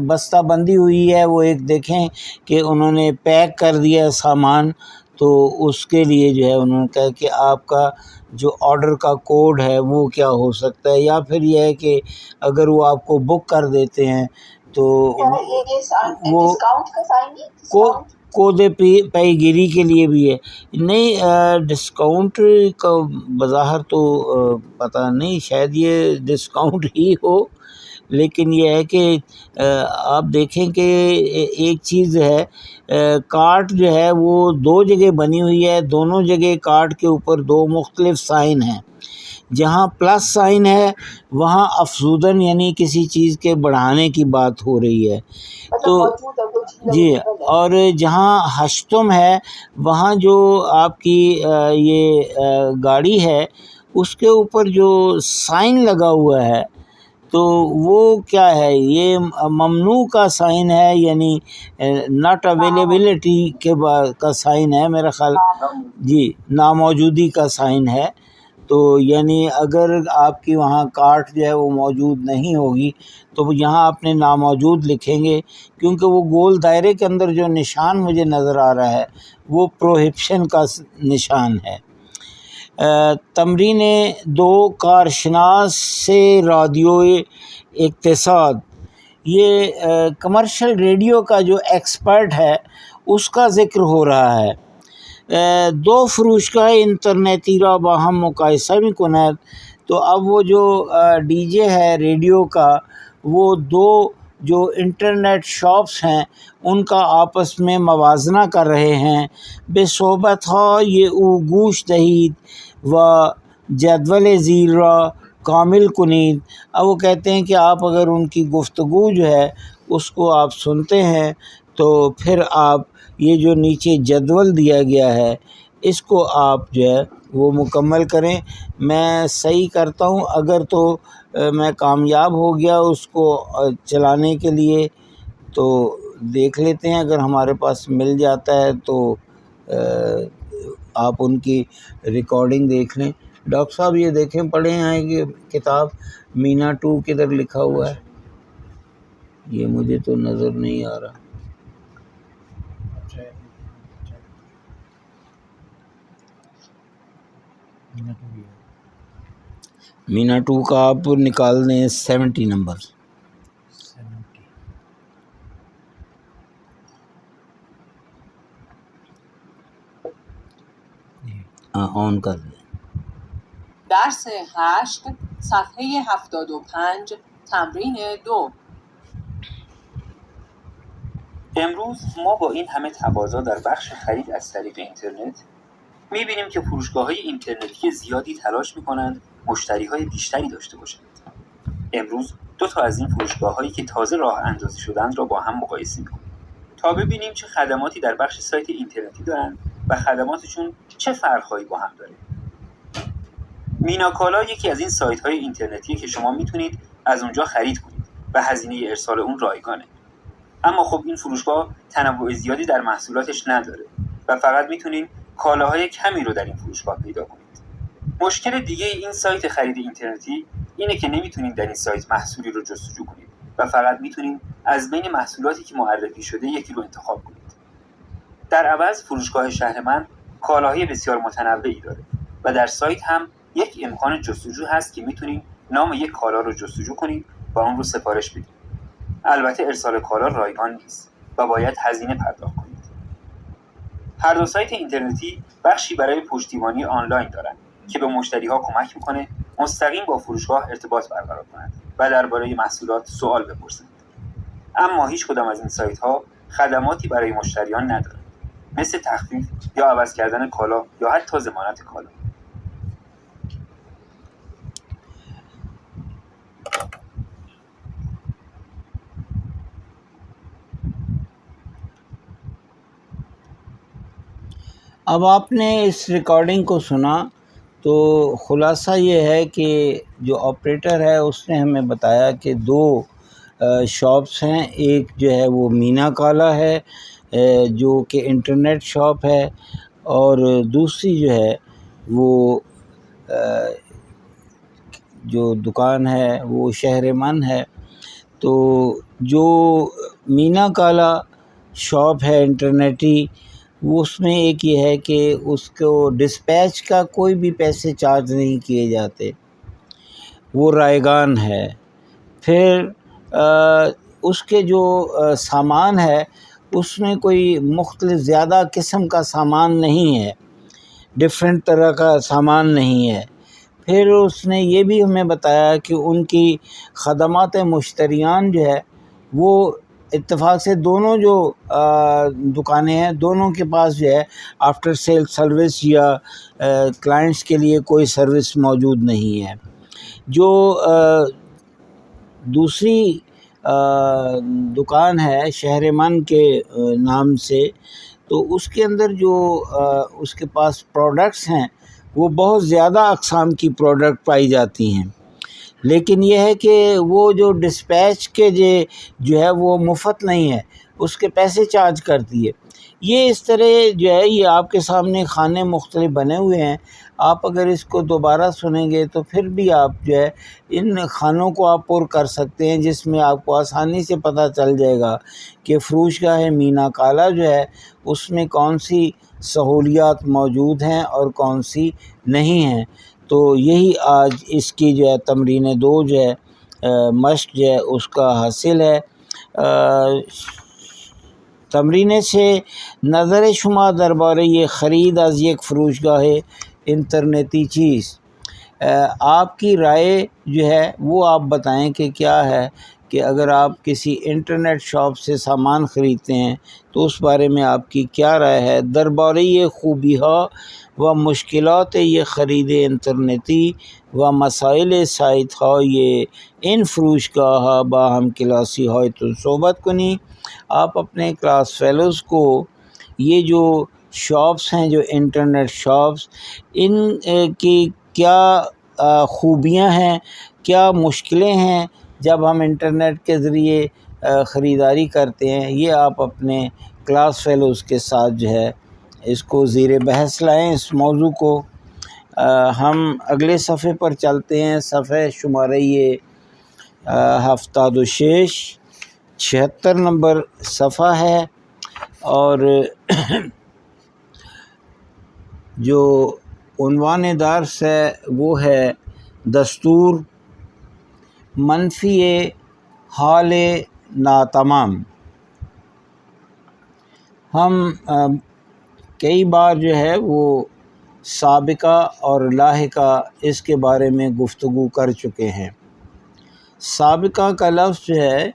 بستہ بندی ہوئی ہے، وہ ایک دیکھیں کہ انہوں نے پیک کر دیا سامان، تو اس کے لیے جو ہے انہوں نے کہا کہ آپ کا جو آرڈر کا کوڈ ہے وہ کیا ہو سکتا ہے. یا پھر یہ ہے کہ اگر وہ آپ کو بک کر دیتے ہیں تو وہ کود پائی گیری کے لیے بھی ہے. نہیں ڈسکاؤنٹ کا بظاہر تو پتہ نہیں، شاید یہ ڈسکاؤنٹ ہی ہو، لیکن یہ ہے کہ آپ دیکھیں کہ ایک چیز ہے، کارٹ جو ہے وہ 2 جگہ بنی ہوئی ہے. دونوں جگہ کارٹ کے اوپر 2 مختلف سائن ہیں. جہاں پلس سائن ہے وہاں افزودن یعنی کسی چیز کے بڑھانے کی بات ہو رہی ہے. تو جی، اور جہاں ہشتم ہے وہاں جو آپ کی یہ گاڑی ہے اس کے اوپر جو سائن لگا ہوا ہے تو وہ کیا ہے؟ یہ ممنوع کا سائن ہے، یعنی ناٹ اویلیبلٹی کے کا سائن ہے میرا خیال. جی ناموجودی کا سائن ہے. تو یعنی اگر آپ کی وہاں کارٹ جو ہے وہ موجود نہیں ہوگی تو یہاں اپنے ناموجود لکھیں گے، کیونکہ وہ گول دائرے کے اندر جو نشان مجھے نظر آ رہا ہے وہ پروہیبشن کا نشان ہے۔ تمرین 2 کارشناس سے رادیو اقتصاد، یہ کمرشل ریڈیو کا جو ایکسپرٹ ہے اس کا ذکر ہو رہا ہے۔ 2 فروشگاه اینترنتی را با هم مقایسه می‌کند، تو اب وہ جو ڈی جے ہے ریڈیو کا، وہ 2 جو انٹرنیٹ شاپس ہیں ان کا آپس میں موازنہ کر رہے ہیں۔ بے صحبت های او گوش دهید و جدول زیر را کامل کنید۔ اب وہ کہتے ہیں کہ آپ اگر ان کی گفتگو جو ہے اس کو آپ سنتے ہیں تو پھر آپ یہ جو نیچے جدول دیا گیا ہے اس کو آپ جو ہے وہ مکمل کریں۔ میں صحیح کرتا ہوں، اگر تو میں کامیاب ہو گیا اس کو چلانے کے لیے تو دیکھ لیتے ہیں، اگر ہمارے پاس مل جاتا ہے تو آپ ان کی ریکارڈنگ دیکھ لیں۔ ڈاکٹر صاحب یہ دیکھیں، پڑھے ہیں کہ کتاب مینا 2 کدھر لکھا ہوا ہے؟ یہ مجھے تو نظر نہیں آ رہا۔ مینا 2 کا آپ نکال دیں 70 نمبر، آن کر دیں۔ درس 8 صفحه 75 تمرین 2. امروز ما با این همه تقاضا در بخش خرید از طریق اینترنت می‌بینیم که فروشگاه‌های اینترنتی زیادی تلاش می‌کنند مشتری‌های بیشتری داشته باشند. امروز 2 تا از این فروشگاه‌هایی که تازه راه اندازی شدند را با هم مقایسه می‌کنیم تا ببینیم چه خدماتی در بخش سایت اینترنتی دارند و خدماتشون چه فرق‌هایی با هم داره. میناکالا یکی از این سایت‌های اینترنتیه که شما می‌تونید از اونجا خرید کنید و هزینه ارسال اون رایگانه. اما خب این فروشگاه تنوع زیادی در محصولاتش نداره و فقط میتونین کالاهای کمی رو در این فروشگاه پیدا کنید. مشکل دیگه این سایت خرید اینترنتی اینه که نمیتونین در این سایت محصولی رو جستجو کنید و فقط میتونین از بین محصولاتی که معرفی شده یکی رو انتخاب کنید. در عوض فروشگاه شهرمند کالاهای بسیار متنوعی داره و در سایت هم یک امکان جستجو هست که میتونین نام یک کالا رو جستجو کنید و اون رو سفارش بدید. البته ارسال کالا رایگان نیست و باید هزینه پرداخت کنید. هر 2 سایت اینترنتی بخشی برای پشتیبانی آنلاین دارن که به مشتری‌ها کمک میکنه مستقیم با فروشگاه ارتباط برقرار کنند و درباره محصولات سوال بپرسند. اما هیچ کدام از این سایت‌ها خدماتی برای مشتریان ندارند، مثل تخفیف یا عوض کردن کالا یا حتی ضمانت کالا. اب آپ نے اس ریکارڈنگ کو سنا تو خلاصہ یہ ہے کہ جو آپریٹر ہے اس نے ہمیں بتایا کہ 2 شاپس ہیں، ایک جو ہے وہ مینا کالا ہے جو کہ انٹرنیٹ شاپ ہے، اور دوسری جو ہے وہ جو دکان ہے وہ شہرمند ہے۔ تو جو مینا کالا شاپ ہے انٹرنیٹی، وہ اس میں ایک یہ ہے کہ اس کو ڈسپیچ کا کوئی بھی پیسے چارج نہیں کیے جاتے، وہ رائگان ہے۔ پھر اس کے جو سامان ہے اس میں کوئی مختلف زیادہ قسم کا سامان نہیں ہے، ڈفرینٹ طرح کا سامان نہیں ہے۔ پھر اس نے یہ بھی ہمیں بتایا کہ ان کی خدمات مشتریان جو ہے وہ اتفاق سے دونوں جو دکانیں ہیں دونوں کے پاس جو ہے آفٹر سیل سروس یا کلائنٹس کے لیے کوئی سروس موجود نہیں ہے۔ جو دوسری دکان ہے شہرمند کے نام سے، تو اس کے اندر جو اس کے پاس پروڈکٹس ہیں وہ بہت زیادہ اقسام کی پروڈکٹ پائی جاتی ہیں، لیکن یہ ہے کہ وہ جو ڈسپیچ کے جو ہے وہ مفت نہیں ہے، اس کے پیسے چارج کرتی ہے۔ یہ اس طرح جو ہے یہ آپ کے سامنے کھانے مختلف بنے ہوئے ہیں، آپ اگر اس کو دوبارہ سنیں گے تو پھر بھی آپ جو ہے ان کھانوں کو آپ پر کر سکتے ہیں، جس میں آپ کو آسانی سے پتہ چل جائے گا کہ فروش گاہ مینا کالا جو ہے اس میں کون سی سہولیات موجود ہیں اور کون سی نہیں ہیں۔ تو یہی آج اس کی جو ہے تمرین 2 جو ہے مشق جو ہے اس کا حاصل ہے۔ تمرین سے نظر شما دربارہ یہ خرید از یک فروشگاہ انٹرنیٹی چیز، آپ کی رائے جو ہے وہ آپ بتائیں کہ کیا ہے کہ اگر آپ کسی انٹرنیٹ شاپ سے سامان خریدتے ہیں تو اس بارے میں آپ کی کیا رائے ہے۔ دربارہ یہ خوبی ہا و مشکلات یہ خرید انٹرنیٹی و مسائل سائٹ ہا یہ ان فروشگاہ باہم کلاسی ہائے تو صحبت کنی۔ آپ اپنے کلاس فیلوز کو یہ جو شاپس ہیں، جو انٹرنیٹ شاپس، ان کی کیا خوبیاں ہیں، کیا مشکلیں ہیں جب ہم انٹرنیٹ کے ذریعے خریداری کرتے ہیں، یہ آپ اپنے کلاس فیلوز کے ساتھ جو ہے اس کو زیر بحث لائیں اس موضوع کو۔ ہم اگلے صفحے پر چلتے ہیں، صفحہ شمارہ یہ 76 76 نمبر صفحہ ہے، اور جو عنوان درس ہے وہ ہے دستور منفی حال ناتمام۔ ہم کئی بار جو ہے وہ سابقہ اور لاحقہ اس کے بارے میں گفتگو کر چکے ہیں۔ سابقہ کا لفظ جو ہے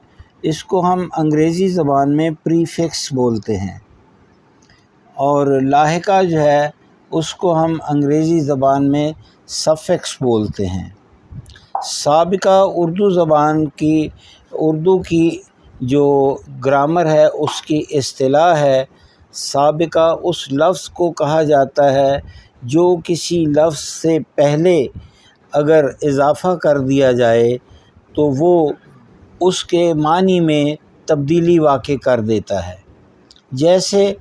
اس کو ہم انگریزی زبان میں پریفکس بولتے ہیں، اور لاحقہ جو ہے اس کو ہم انگریزی زبان میں سفکس بولتے ہیں۔ سابقہ اردو کی جو گرامر ہے اس کی اصطلاح ہے، سابقہ اس لفظ کو کہا جاتا ہے جو کسی لفظ سے پہلے اگر اضافہ کر دیا جائے تو وہ اس کے معنی میں تبدیلی واقع کر دیتا ہے۔ جیسے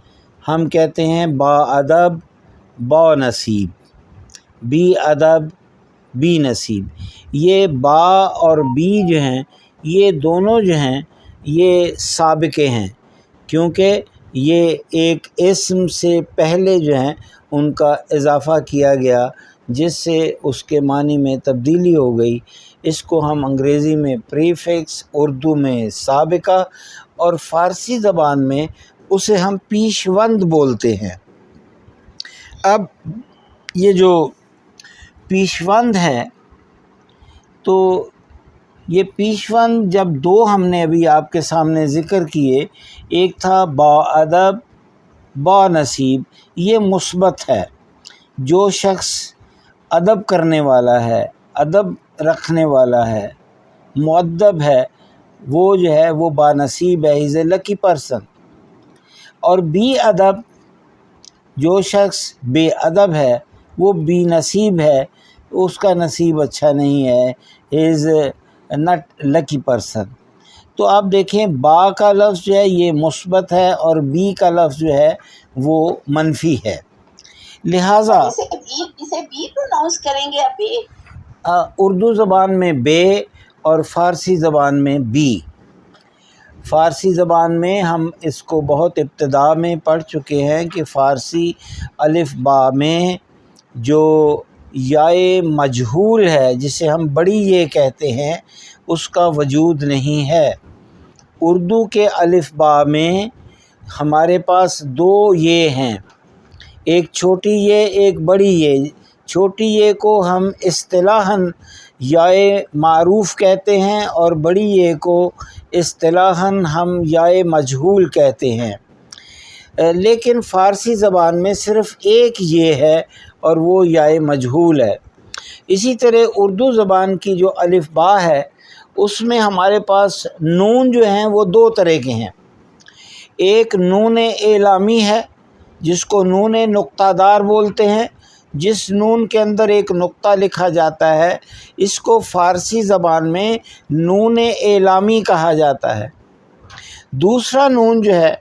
ہم کہتے ہیں با ادب با نصیب، بی ادب بی نصیب۔ یہ با اور بی جو ہیں یہ دونوں جو ہیں یہ سابقے ہیں، کیونکہ یہ ایک اسم سے پہلے جو ہیں ان کا اضافہ کیا گیا جس سے اس کے معنی میں تبدیلی ہو گئی۔ اس کو ہم انگریزی میں پریفکس، اردو میں سابقہ، اور فارسی زبان میں اسے ہم پیشوند بولتے ہیں۔ اب یہ جو پیشوند ہے تو یہ پیشوند جب 2 ہم نے ابھی آپ کے سامنے ذکر کیے، ایک تھا با ادب با نصیب، یہ مثبت ہے۔ جو شخص ادب کرنے والا ہے، ادب رکھنے والا ہے، مؤدب ہے، وہ جو ہے وہ با نصیب ہے، از اے لکی پرسن۔ اور بی ادب، جو شخص بے ادب ہے وہ بی نصیب ہے، اس کا نصیب اچھا نہیں ہے، از ناٹ لکی پرسن۔ تو آپ دیکھیں با کا لفظ جو ہے یہ مثبت ہے اور بی کا لفظ جو ہے وہ منفی ہے، لہٰذا اسے بی پروناؤنس کریں گے یا بے؟ اردو زبان میں بے اور فارسی زبان میں بی۔ فارسی زبان میں ہم اس کو بہت ابتدا میں پڑھ چکے ہیں کہ فارسی الف با میں جو یائے مجہول ہے جسے ہم بڑی یہ کہتے ہیں اس کا وجود نہیں ہے۔ اردو کے الف با میں ہمارے پاس 2 یہ ہیں، ایک چھوٹی یہ ایک بڑی یہ۔ چھوٹی یہ کو ہم اصطلاحاً یائے معروف کہتے ہیں اور بڑی یہ کو اصطلاحاً ہم یائے مجہول کہتے ہیں، لیکن فارسی زبان میں صرف ایک یہ ہے اور وہ یائے مجہول ہے۔ اسی طرح اردو زبان کی جو الف با ہے اس میں ہمارے پاس نون جو ہیں وہ 2 طرح کے ہیں۔ ایک نون اعلامی ہے جس کو نون نقطہ دار بولتے ہیں، جس نون کے اندر ایک نقطہ لکھا جاتا ہے اس کو فارسی زبان میں نون اعلامی کہا جاتا ہے۔ دوسرا نون جو ہے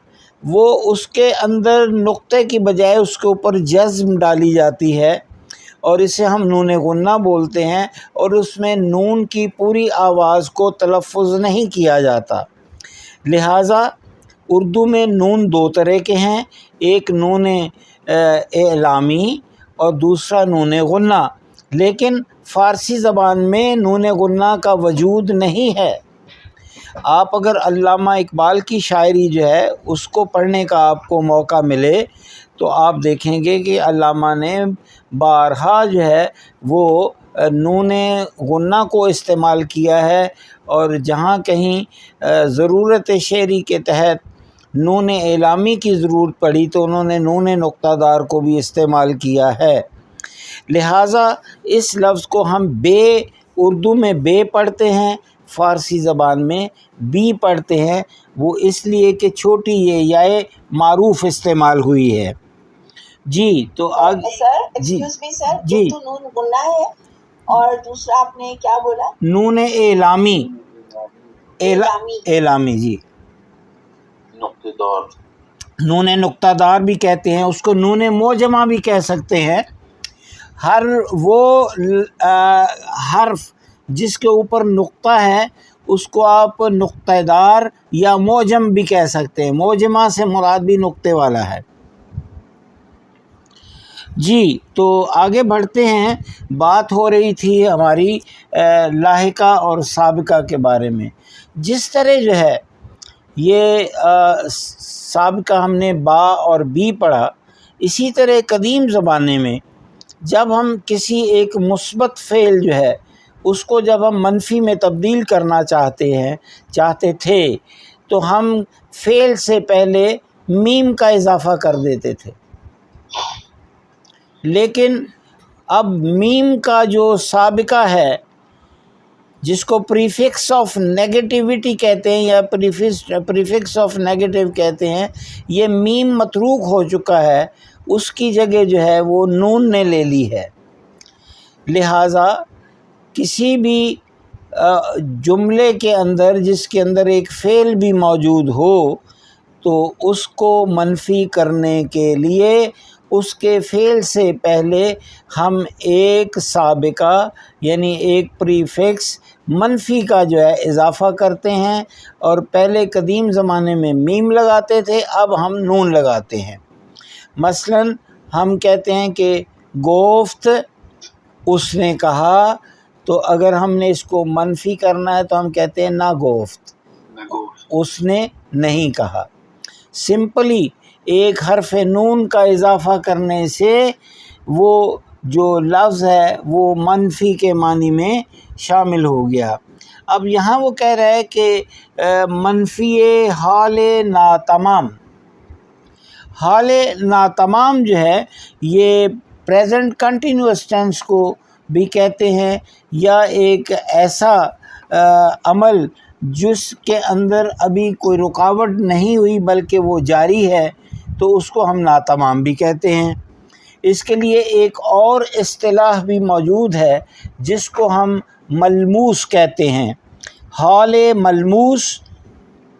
وہ اس کے اندر نقطے کی بجائے اس کے اوپر جزم ڈالی جاتی ہے اور اسے ہم نون غنہ بولتے ہیں، اور اس میں نون کی پوری آواز کو تلفظ نہیں کیا جاتا۔ لہٰذا اردو میں نون دو طرح کے ہیں، ایک نون اعلامی اور دوسرا نون غنہ، لیکن فارسی زبان میں نون غنہ کا وجود نہیں ہے۔ آپ اگر علامہ اقبال کی شاعری جو ہے اس کو پڑھنے کا آپ کو موقع ملے تو آپ دیکھیں گے کہ علامہ نے بارہا جو ہے وہ نون غنہ کو استعمال کیا ہے، اور جہاں کہیں ضرورت شعری کے تحت نون اعلامی کی ضرورت پڑی تو انہوں نے نون نقطہ دار کو بھی استعمال کیا ہے۔ لہٰذا اس لفظ کو ہم بے اردو میں بے پڑھتے ہیں، فارسی زبان میں بی پڑھتے ہیں، وہ اس لیے کہ چھوٹی یہ یائے معروف استعمال ہوئی ہے۔ جی تو آگے سر جی ایکسکیوز می سر، جی ایک تو نون غنہ ہے اور دوسرا آپ نے کیا بولا؟ نون اعلامی اعلامی۔ اعلامی جی، نقطہ دار، نون نقطہ دار بھی کہتے ہیں، اس کو نون معجمہ بھی کہہ سکتے ہیں۔ ہر وہ حرف جس کے اوپر نقطہ ہے اس کو آپ نقطہ دار یا معجم بھی کہہ سکتے ہیں، معجمہ سے مراد بھی نقطے والا ہے۔ جی تو آگے بڑھتے ہیں، بات ہو رہی تھی ہماری لاحقہ اور سابقہ کے بارے میں۔ جس طرح جو ہے یہ سابقہ ہم نے با اور بی پڑھا، اسی طرح قدیم زمانے میں جب ہم کسی ایک مثبت فعل جو ہے اس کو جب ہم منفی میں تبدیل کرنا چاہتے تھے تو ہم فعل سے پہلے میم کا اضافہ کر دیتے تھے، لیکن اب میم کا جو سابقہ ہے جس کو پریفکس آف نیگیٹیوٹی کہتے ہیں یا پریفکس آف نیگیٹیو کہتے ہیں، یہ میم متروک ہو چکا ہے، اس کی جگہ جو ہے وہ نون نے لے لی ہے۔ لہٰذا کسی بھی جملے کے اندر جس کے اندر ایک فعل بھی موجود ہو تو اس کو منفی کرنے کے لیے اس کے فعل سے پہلے ہم ایک سابقہ یعنی ایک پریفکس منفی کا جو ہے اضافہ کرتے ہیں، اور پہلے قدیم زمانے میں میم لگاتے تھے، اب ہم نون لگاتے ہیں۔ مثلا ہم کہتے ہیں کہ گفت اس نے کہا، تو اگر ہم نے اس کو منفی کرنا ہے تو ہم کہتے ہیں نہ گفت، اس نے نہیں کہا۔ سمپلی ایک حرف نون کا اضافہ کرنے سے وہ جو لفظ ہے وہ منفی کے معنی میں شامل ہو گیا۔ اب یہاں وہ کہہ رہا ہے کہ منفی حال ناتمام، حال ناتمام جو ہے یہ پریزنٹ کنٹینیوس ٹینس کو بھی کہتے ہیں، یا ایک ایسا عمل جس کے اندر ابھی کوئی رکاوٹ نہیں ہوئی بلکہ وہ جاری ہے تو اس کو ہم ناتمام بھی کہتے ہیں۔ اس کے لیے ایک اور اصطلاح بھی موجود ہے جس کو ہم ملموس کہتے ہیں، حال ملموس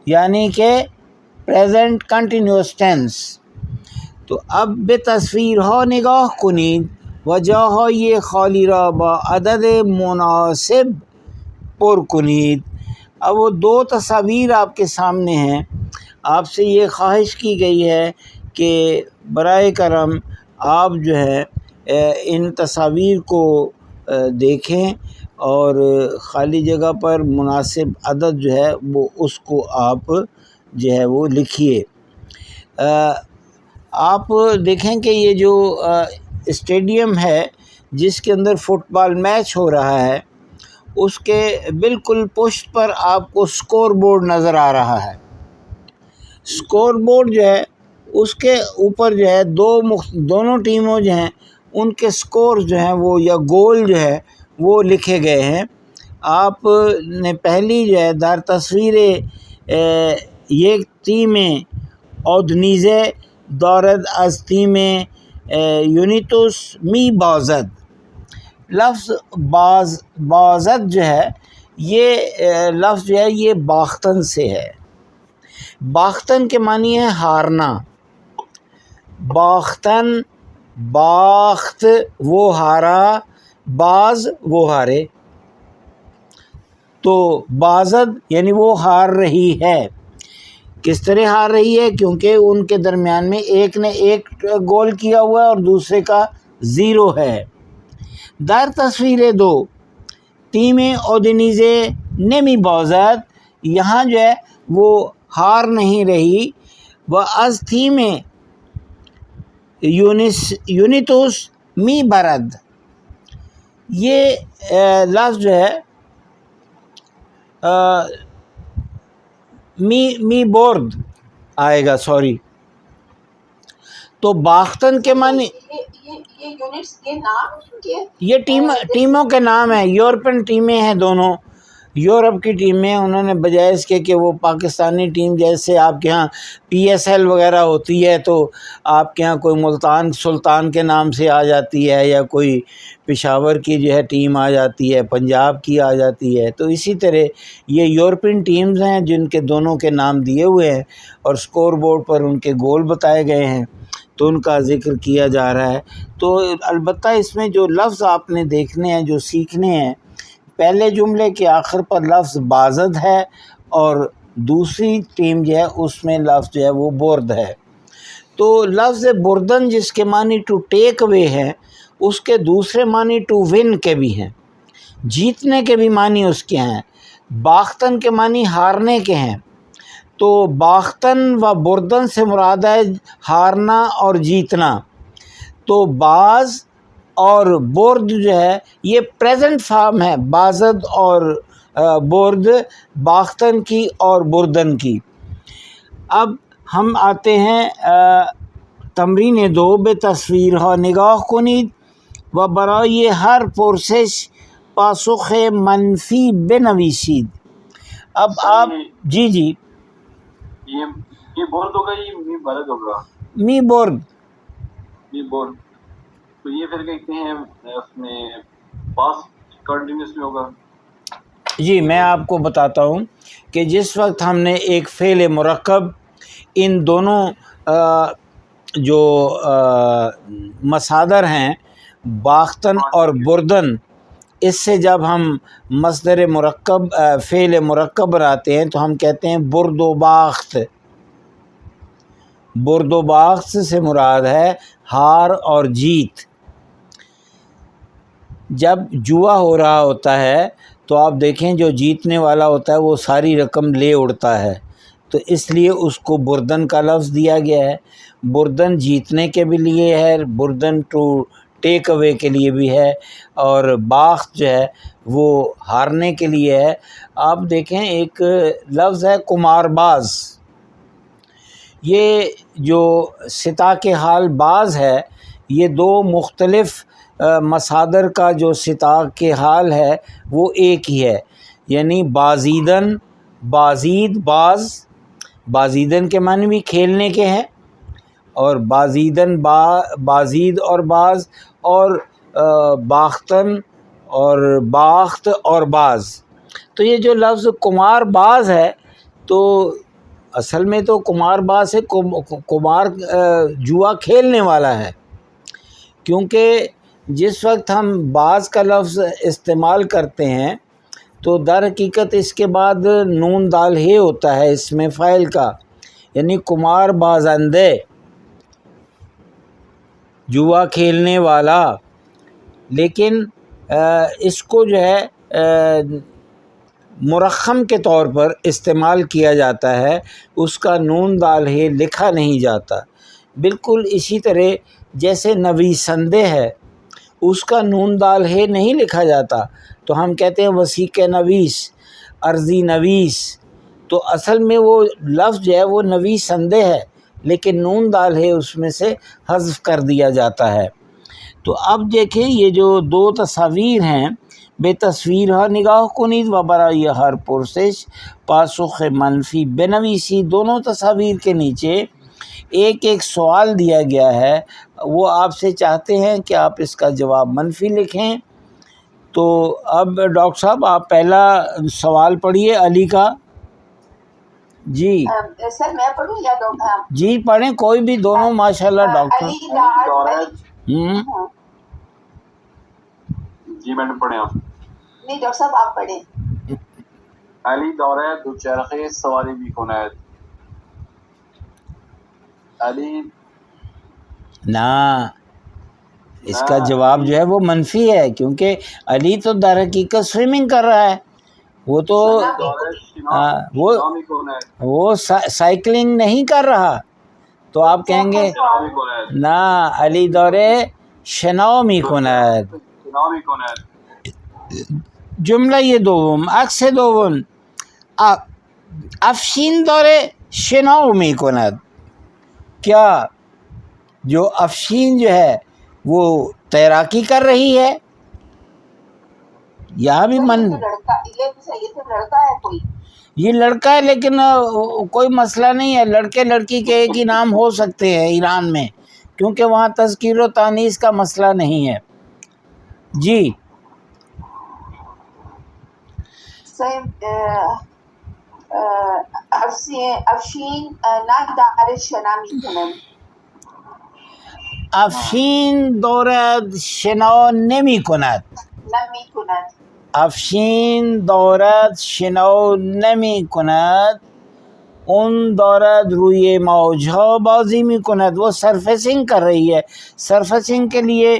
یعنی کہ پریزنٹ کنٹینیوس ٹینس۔ تو اب بے تصویر ہو نگاہ کنید وجہ یہ خالی را با عدد مناسب پر کنید۔ اب وہ دو تصاویر آپ کے سامنے ہیں، آپ سے یہ خواہش کی گئی ہے کہ برائے کرم آپ جو ہے ان تصاویر کو دیکھیں اور خالی جگہ پر مناسب عدد جو ہے وہ اس کو آپ جو ہے وہ لکھیے۔ آپ دیکھیں کہ یہ جو اسٹیڈیم ہے جس کے اندر فٹ بال میچ ہو رہا ہے اس کے بالکل پشت پر آپ کو سکور بورڈ نظر آ رہا ہے۔ سکور بورڈ جو ہے اس کے اوپر جو ہے دونوں ٹیموں جو ہیں ان کے سکور جو ہیں وہ یا گول جو ہے وہ لکھے گئے ہیں۔ آپ نے پہلی جو ہے در تصویر یہ ٹیمیں اودنیزه دارد از تیم یونیتوس می بازد. لفظ بازد جو ہے یہ لفظ جو ہے یہ باختن سے ہے. باختن کے معنی ہے ہارنا. باختن، باخت وہ ہارا، باز وہ ہارے. تو بازد یعنی وہ ہار رہی ہے. کس طرح ہار رہی ہے؟ کیونکہ ان کے درمیان میں ایک نے ایک گول کیا ہوا ہے اور دوسرے کا 0 ہے. در تصویر 2 تیمیں اودنیزے نمی بازد، یہاں جو ہے وہ ہار نہیں رہی. و از تیمیں یونیتوس می برد، یہ لفظ جو ہے می بورد آئے گا، سوری. تو باختن کے معنی یہ یونٹس، یہ نام کے یہ ٹیموں کے نام ہیں. یورپین ٹیمیں ہیں دونوں، یورپ کی ٹیمیں. انہوں نے بجائے اس کے کہ وہ پاکستانی ٹیم جیسے آپ کے ہاں PSL وغیرہ ہوتی ہے تو آپ کے ہاں کوئی ملتان سلطان کے نام سے آ جاتی ہے، یا کوئی پشاور کی جو ہے ٹیم آ جاتی ہے، پنجاب کی آ جاتی ہے، تو اسی طرح یہ یورپین ٹیمز ہیں جن کے دونوں کے نام دیے ہوئے ہیں اور سکور بورڈ پر ان کے گول بتائے گئے ہیں تو ان کا ذکر کیا جا رہا ہے. تو البتہ اس میں جو لفظ آپ نے دیکھنے ہیں، جو سیکھنے ہیں، پہلے جملے کے آخر پر لفظ بازد ہے اور دوسری ٹیم جو ہے اس میں لفظ جو ہے وہ برد ہے. تو لفظ بردن جس کے معنی ٹو ٹیک اوے ہے، اس کے دوسرے معنی ٹو ون کے بھی ہیں، جیتنے کے بھی معنی اس کے ہیں. باختن کے معنی ہارنے کے ہیں. تو باختن و بردن سے مراد ہے ہارنا اور جیتنا. تو باز اور برد جو ہے یہ پریزنٹ فارم ہے، بازد اور برد، باختن کی اور بردن کی. اب ہم آتے ہیں تمرین 2 بے تصویر ها نگاه کنید و برای ہر پرسش پاسخ منفی بنویسید. اب آپ جی یہ بورد ہوگا، یہ می برد ہوگا. می برد. می بورد تو یہ پھر کہتے ہیں اس میں پاس کنٹینیوس میں ہوگا. جی میں آپ کو بتاتا ہوں کہ جس وقت ہم نے ایک فعل مرکب ان دونوں جو مصادر ہیں باختن اور بردن، اس سے جب ہم مصدر مرکب فعل مرکب بناتے ہیں تو ہم کہتے ہیں برد و باخت. برد و باخت سے مراد ہے ہار اور جیت. جب جوا ہو رہا ہوتا ہے تو آپ دیکھیں جو جیتنے والا ہوتا ہے وہ ساری رقم لے اڑتا ہے، تو اس لیے اس کو بردن کا لفظ دیا گیا ہے. بردن جیتنے کے بھی لیے ہے، بردن ٹو ٹیک اوے کے لیے بھی ہے، اور باخت جو ہے وہ ہارنے کے لیے ہے. آپ دیکھیں ایک لفظ ہے کمار باز. یہ جو ستا کے حال باز ہے، یہ دو مختلف مصادر کا جو ستا کے حال ہے وہ ایک ہی ہے. یعنی بازیدن، بازید، باز. بازیدن کے معنی بھی کھیلنے کے ہیں، اور بازیدن بازید اور باز، اور باختن اور باخت اور باز. تو یہ جو لفظ کمار باز ہے تو اصل میں تو کمار باز سے کمار جوا کھیلنے والا ہے، کیونکہ جس وقت ہم باز کا لفظ استعمال کرتے ہیں تو در حقیقت اس کے بعد نون دال ہے ہوتا ہے اس میں فاعل کا، یعنی کمار بازندے، جوا کھیلنے والا. لیکن اس کو جو ہے مرخم کے طور پر استعمال کیا جاتا ہے، اس کا نون دال ہے لکھا نہیں جاتا. بالکل اسی طرح جیسے نویسندے ہے، اس کا نون دال ہے نہیں لکھا جاتا، تو ہم کہتے ہیں وثیق نویس، عرضی نویس. تو اصل میں وہ لفظ جو ہے وہ نویسندے ہے، لیکن نون دال ہے اس میں سے حذف کر دیا جاتا ہے. تو اب دیکھیں یہ جو دو تصاویر ہیں، بے تصویر ها نگاه کنید و برای ہر پرسش پاسخ منفی بنویسید. دونوں تصاویر کے نیچے ایک ایک سوال دیا گیا ہے، وہ آپ سے چاہتے ہیں کہ آپ اس کا جواب منفی لکھیں۔ تو اب ڈاکٹر صاحب آپ پہلا سوال پڑھیے علی کا۔ جی سر میں پڑھوں یا جی پڑھیں، کوئی بھی، دونوں ماشاءاللہ ڈاکٹر۔ علی دار جی میں نے پڑھے آپ نہیں ڈاکٹر صاحب آپ پڑھیں۔ علی دارد دوچرخه سواری میکند. علی نہ، اس کا جواب جو ہے وہ منفی ہے، کیونکہ علی تو در حقیقت سوئمنگ کر رہا ہے، وہ تو وہ سائیکلنگ نہیں کر رہا، تو آپ کہیں گے نہ علی دورے شناو میکند۔ جملہ یہ دوم، عکس دوم، افشین دورے شناو میکند، کیا جو افشین جو ہے وہ تیراکی کر رہی ہے؟ یہاں بھی یہ لڑکا ہے، لیکن کوئی مسئلہ نہیں ہے، لڑکے لڑکی کے ایک ہی نام ہو سکتے ہیں ایران میں، کیونکہ وہاں تذکیر و تانیث کا مسئلہ نہیں ہے۔ جی افشین نادار شنا میکنند. افشین دورد شنا نمی کند. افشین دورد شنا نمی کند، اون دورد روی موجها بازی می کند، وہ سرفیسنگ کر رہی ہے۔ سرفیسنگ کے لیے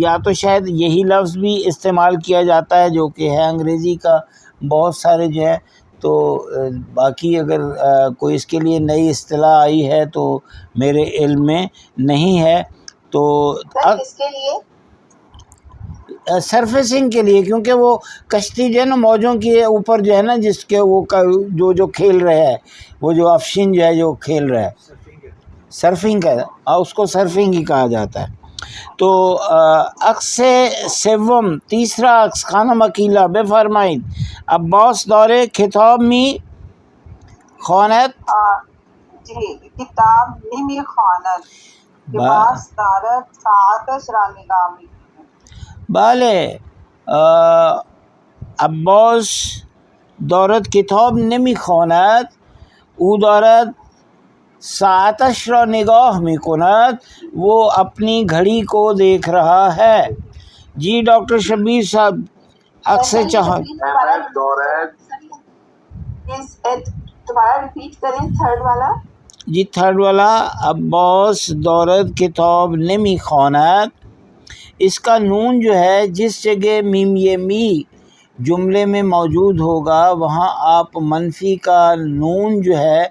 یا تو شاید یہی لفظ بھی استعمال کیا جاتا ہے جو کہ ہے انگریزی کا، بہت سارے جو ہے، تو باقی اگر کوئی اس کے لیے نئی اصطلاح آئی ہے تو میرے علم میں نہیں ہے۔ تو اس کے لیے سرفیسنگ کے لیے، کیونکہ وہ کشتی جو ہے نا موجوں کے اوپر جو ہے نا، جس کے وہ جو کھیل رہے ہے، وہ جو افشین جو ہے جو کھیل رہا ہے، سرفنگ کا، اس کو سرفنگ ہی کہا جاتا ہے۔ تو عکس سوم، تیسرا عکس خانم اکیلا بفرمائید عباس داره کتاب می خواند. جی کتاب نمی خواند. عباس دارد ساعتش را نگاه می کند. بله، عباس دارد کتاب نمی خواند، او دارد ساعتش را نگاه می کند، وہ اپنی گھڑی کو دیکھ رہا ہے۔ جی ڈاکٹر شبیر صاحب، عکس چہار دوبارہ ریپیٹ کریں تھرڈ والا۔ جی تھرڈ والا، عباس دارد کتاب نمی خواند، اس کا نون جو ہے جس جگہ میم یہ می جملے میں موجود ہوگا وہاں آپ منفی کا نون جو ہے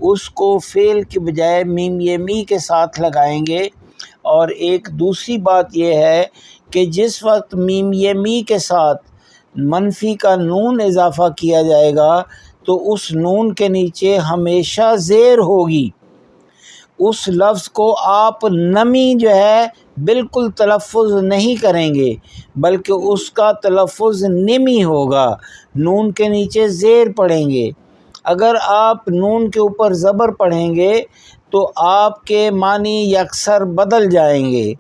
اس کو فعل کے بجائے میم یہ می کے ساتھ لگائیں گے۔ اور ایک دوسری بات یہ ہے کہ جس وقت میم یہ می کے ساتھ منفی کا نون اضافہ کیا جائے گا تو اس نون کے نیچے ہمیشہ زیر ہوگی، اس لفظ کو آپ نمی جو ہے بالکل تلفظ نہیں کریں گے، بلکہ اس کا تلفظ نمی ہوگا، نون کے نیچے زیر پڑھیں گے۔ اگر آپ نون کے اوپر زبر پڑھیں گے تو آپ کے معنی یکسر بدل جائیں گے۔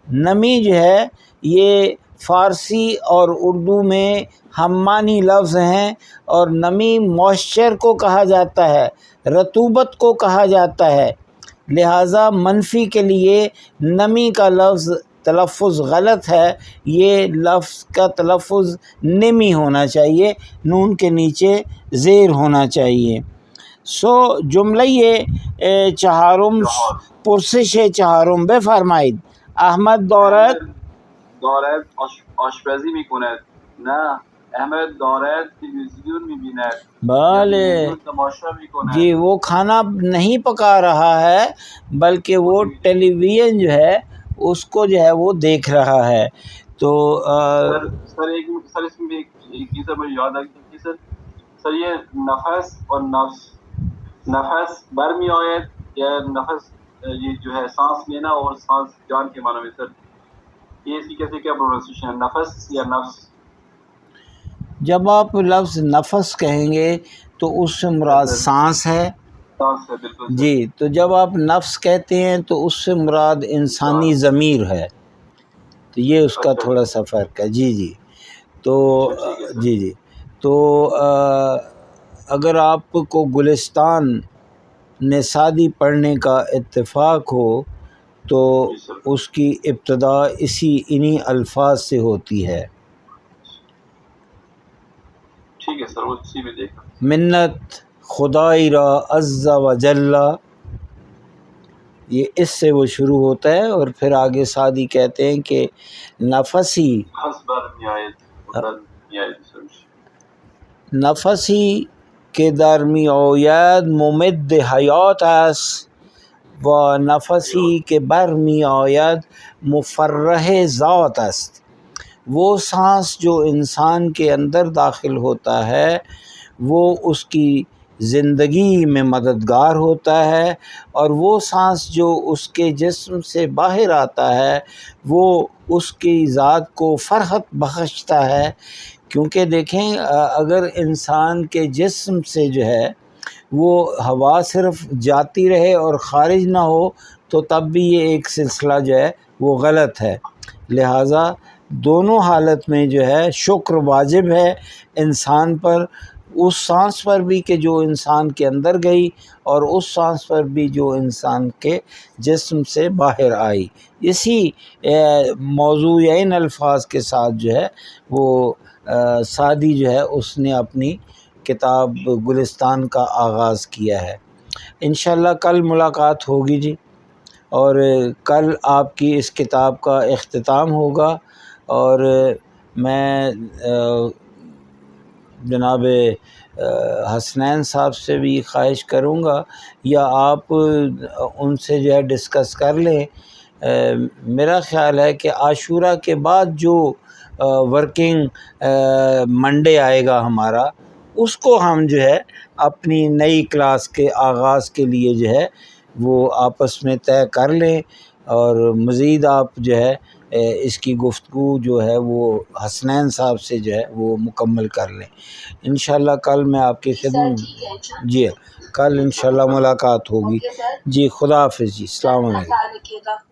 نمی جو ہے یہ فارسی اور اردو میں ہم معنی لفظ ہیں، اور نمی موئسچر کو کہا جاتا ہے، رطوبت کو کہا جاتا ہے، لہٰذا منفی کے لیے نمی کا لفظ تلفظ غلط ہے، یہ لفظ کا تلفظ نمی ہونا چاہیے، نون کے نیچے زیر ہونا چاہیے۔ سو جملہ یہ چہارم پرسش چہارم بفرمائید احمد دارد آشپزی میکند. نه احمد دارد تلویزیون میبیند. بله تماشا میکند. جی وہ کھانا نہیں پکا رہا ہے بلکہ وہ ٹیلی ویژن جو ہے اس کو جو ہے وہ دیکھ رہا ہے۔ تو سر اس میں ایک چیز مجھے یاد آ گئی کہ سر یہ نفس اور نفس بر می آید یا نفس یہ جو ہے سانس لینا اور سانس جان کے معنی میں سر یہ اس کی کیسے کیا پروننسیشن ہے، نفس یا نفس؟ جب آپ لفظ نفس کہیں گے تو اس سے مراد سانس ہے، سے بالکل جی، تو جب آپ نفس کہتے ہیں تو اس سے مراد انسانی ضمیر ہے، تو یہ اس کا تھوڑا سا فرق ہے۔ جی جی، تو جی جی، تو اگر آپ کو گلستان نصادی پڑھنے کا اتفاق ہو تو اس کی ابتدا انہی الفاظ سے ہوتی ہے۔ ٹھیک ہے سر، وہ اسی میں دیکھا۔ منت خدائی را عز و جل، یہ اس سے وہ شروع ہوتا ہے، اور پھر آگے سعدی کہتے ہیں کہ نفسی نفسی کے درمی آید ممد حیات است و نفسی کے برمی آید مفرح ذات است۔ وہ سانس جو انسان کے اندر داخل ہوتا ہے وہ اس کی زندگی میں مددگار ہوتا ہے، اور وہ سانس جو اس کے جسم سے باہر آتا ہے وہ اس کی ذات کو فرحت بخشتا ہے۔ کیونکہ دیکھیں اگر انسان کے جسم سے جو ہے وہ ہوا صرف جاتی رہے اور خارج نہ ہو تو تب بھی یہ ایک سلسلہ جو ہے وہ غلط ہے۔ لہٰذا دونوں حالت میں جو ہے شکر واجب ہے انسان پر، اس سانس پر بھی کہ جو انسان کے اندر گئی، اور اس سانس پر بھی جو انسان کے جسم سے باہر آئی۔ اسی موضوع یا ان الفاظ کے ساتھ جو ہے وہ سعدی جو ہے اس نے اپنی کتاب گلستان کا آغاز کیا ہے۔ انشاءاللہ کل ملاقات ہوگی جی، اور کل آپ کی اس کتاب کا اختتام ہوگا، اور میں جناب حسنین صاحب سے بھی خواہش کروں گا یا آپ ان سے جو ہے ڈسکس کر لیں۔ میرا خیال ہے کہ عاشورہ کے بعد جو ورکنگ منڈے آئے گا ہمارا، اس کو ہم جو ہے اپنی نئی کلاس کے آغاز کے لیے جو ہے وہ آپس میں طے کر لیں، اور مزید آپ جو ہے اس کی گفتگو جو ہے وہ حسنین صاحب سے جو ہے وہ مکمل کر لیں۔ انشاءاللہ کل میں آپ کی خدمت، جی کل انشاءاللہ ملاقات ہوگی۔ جی خدا حافظ جی، السلام علیکم۔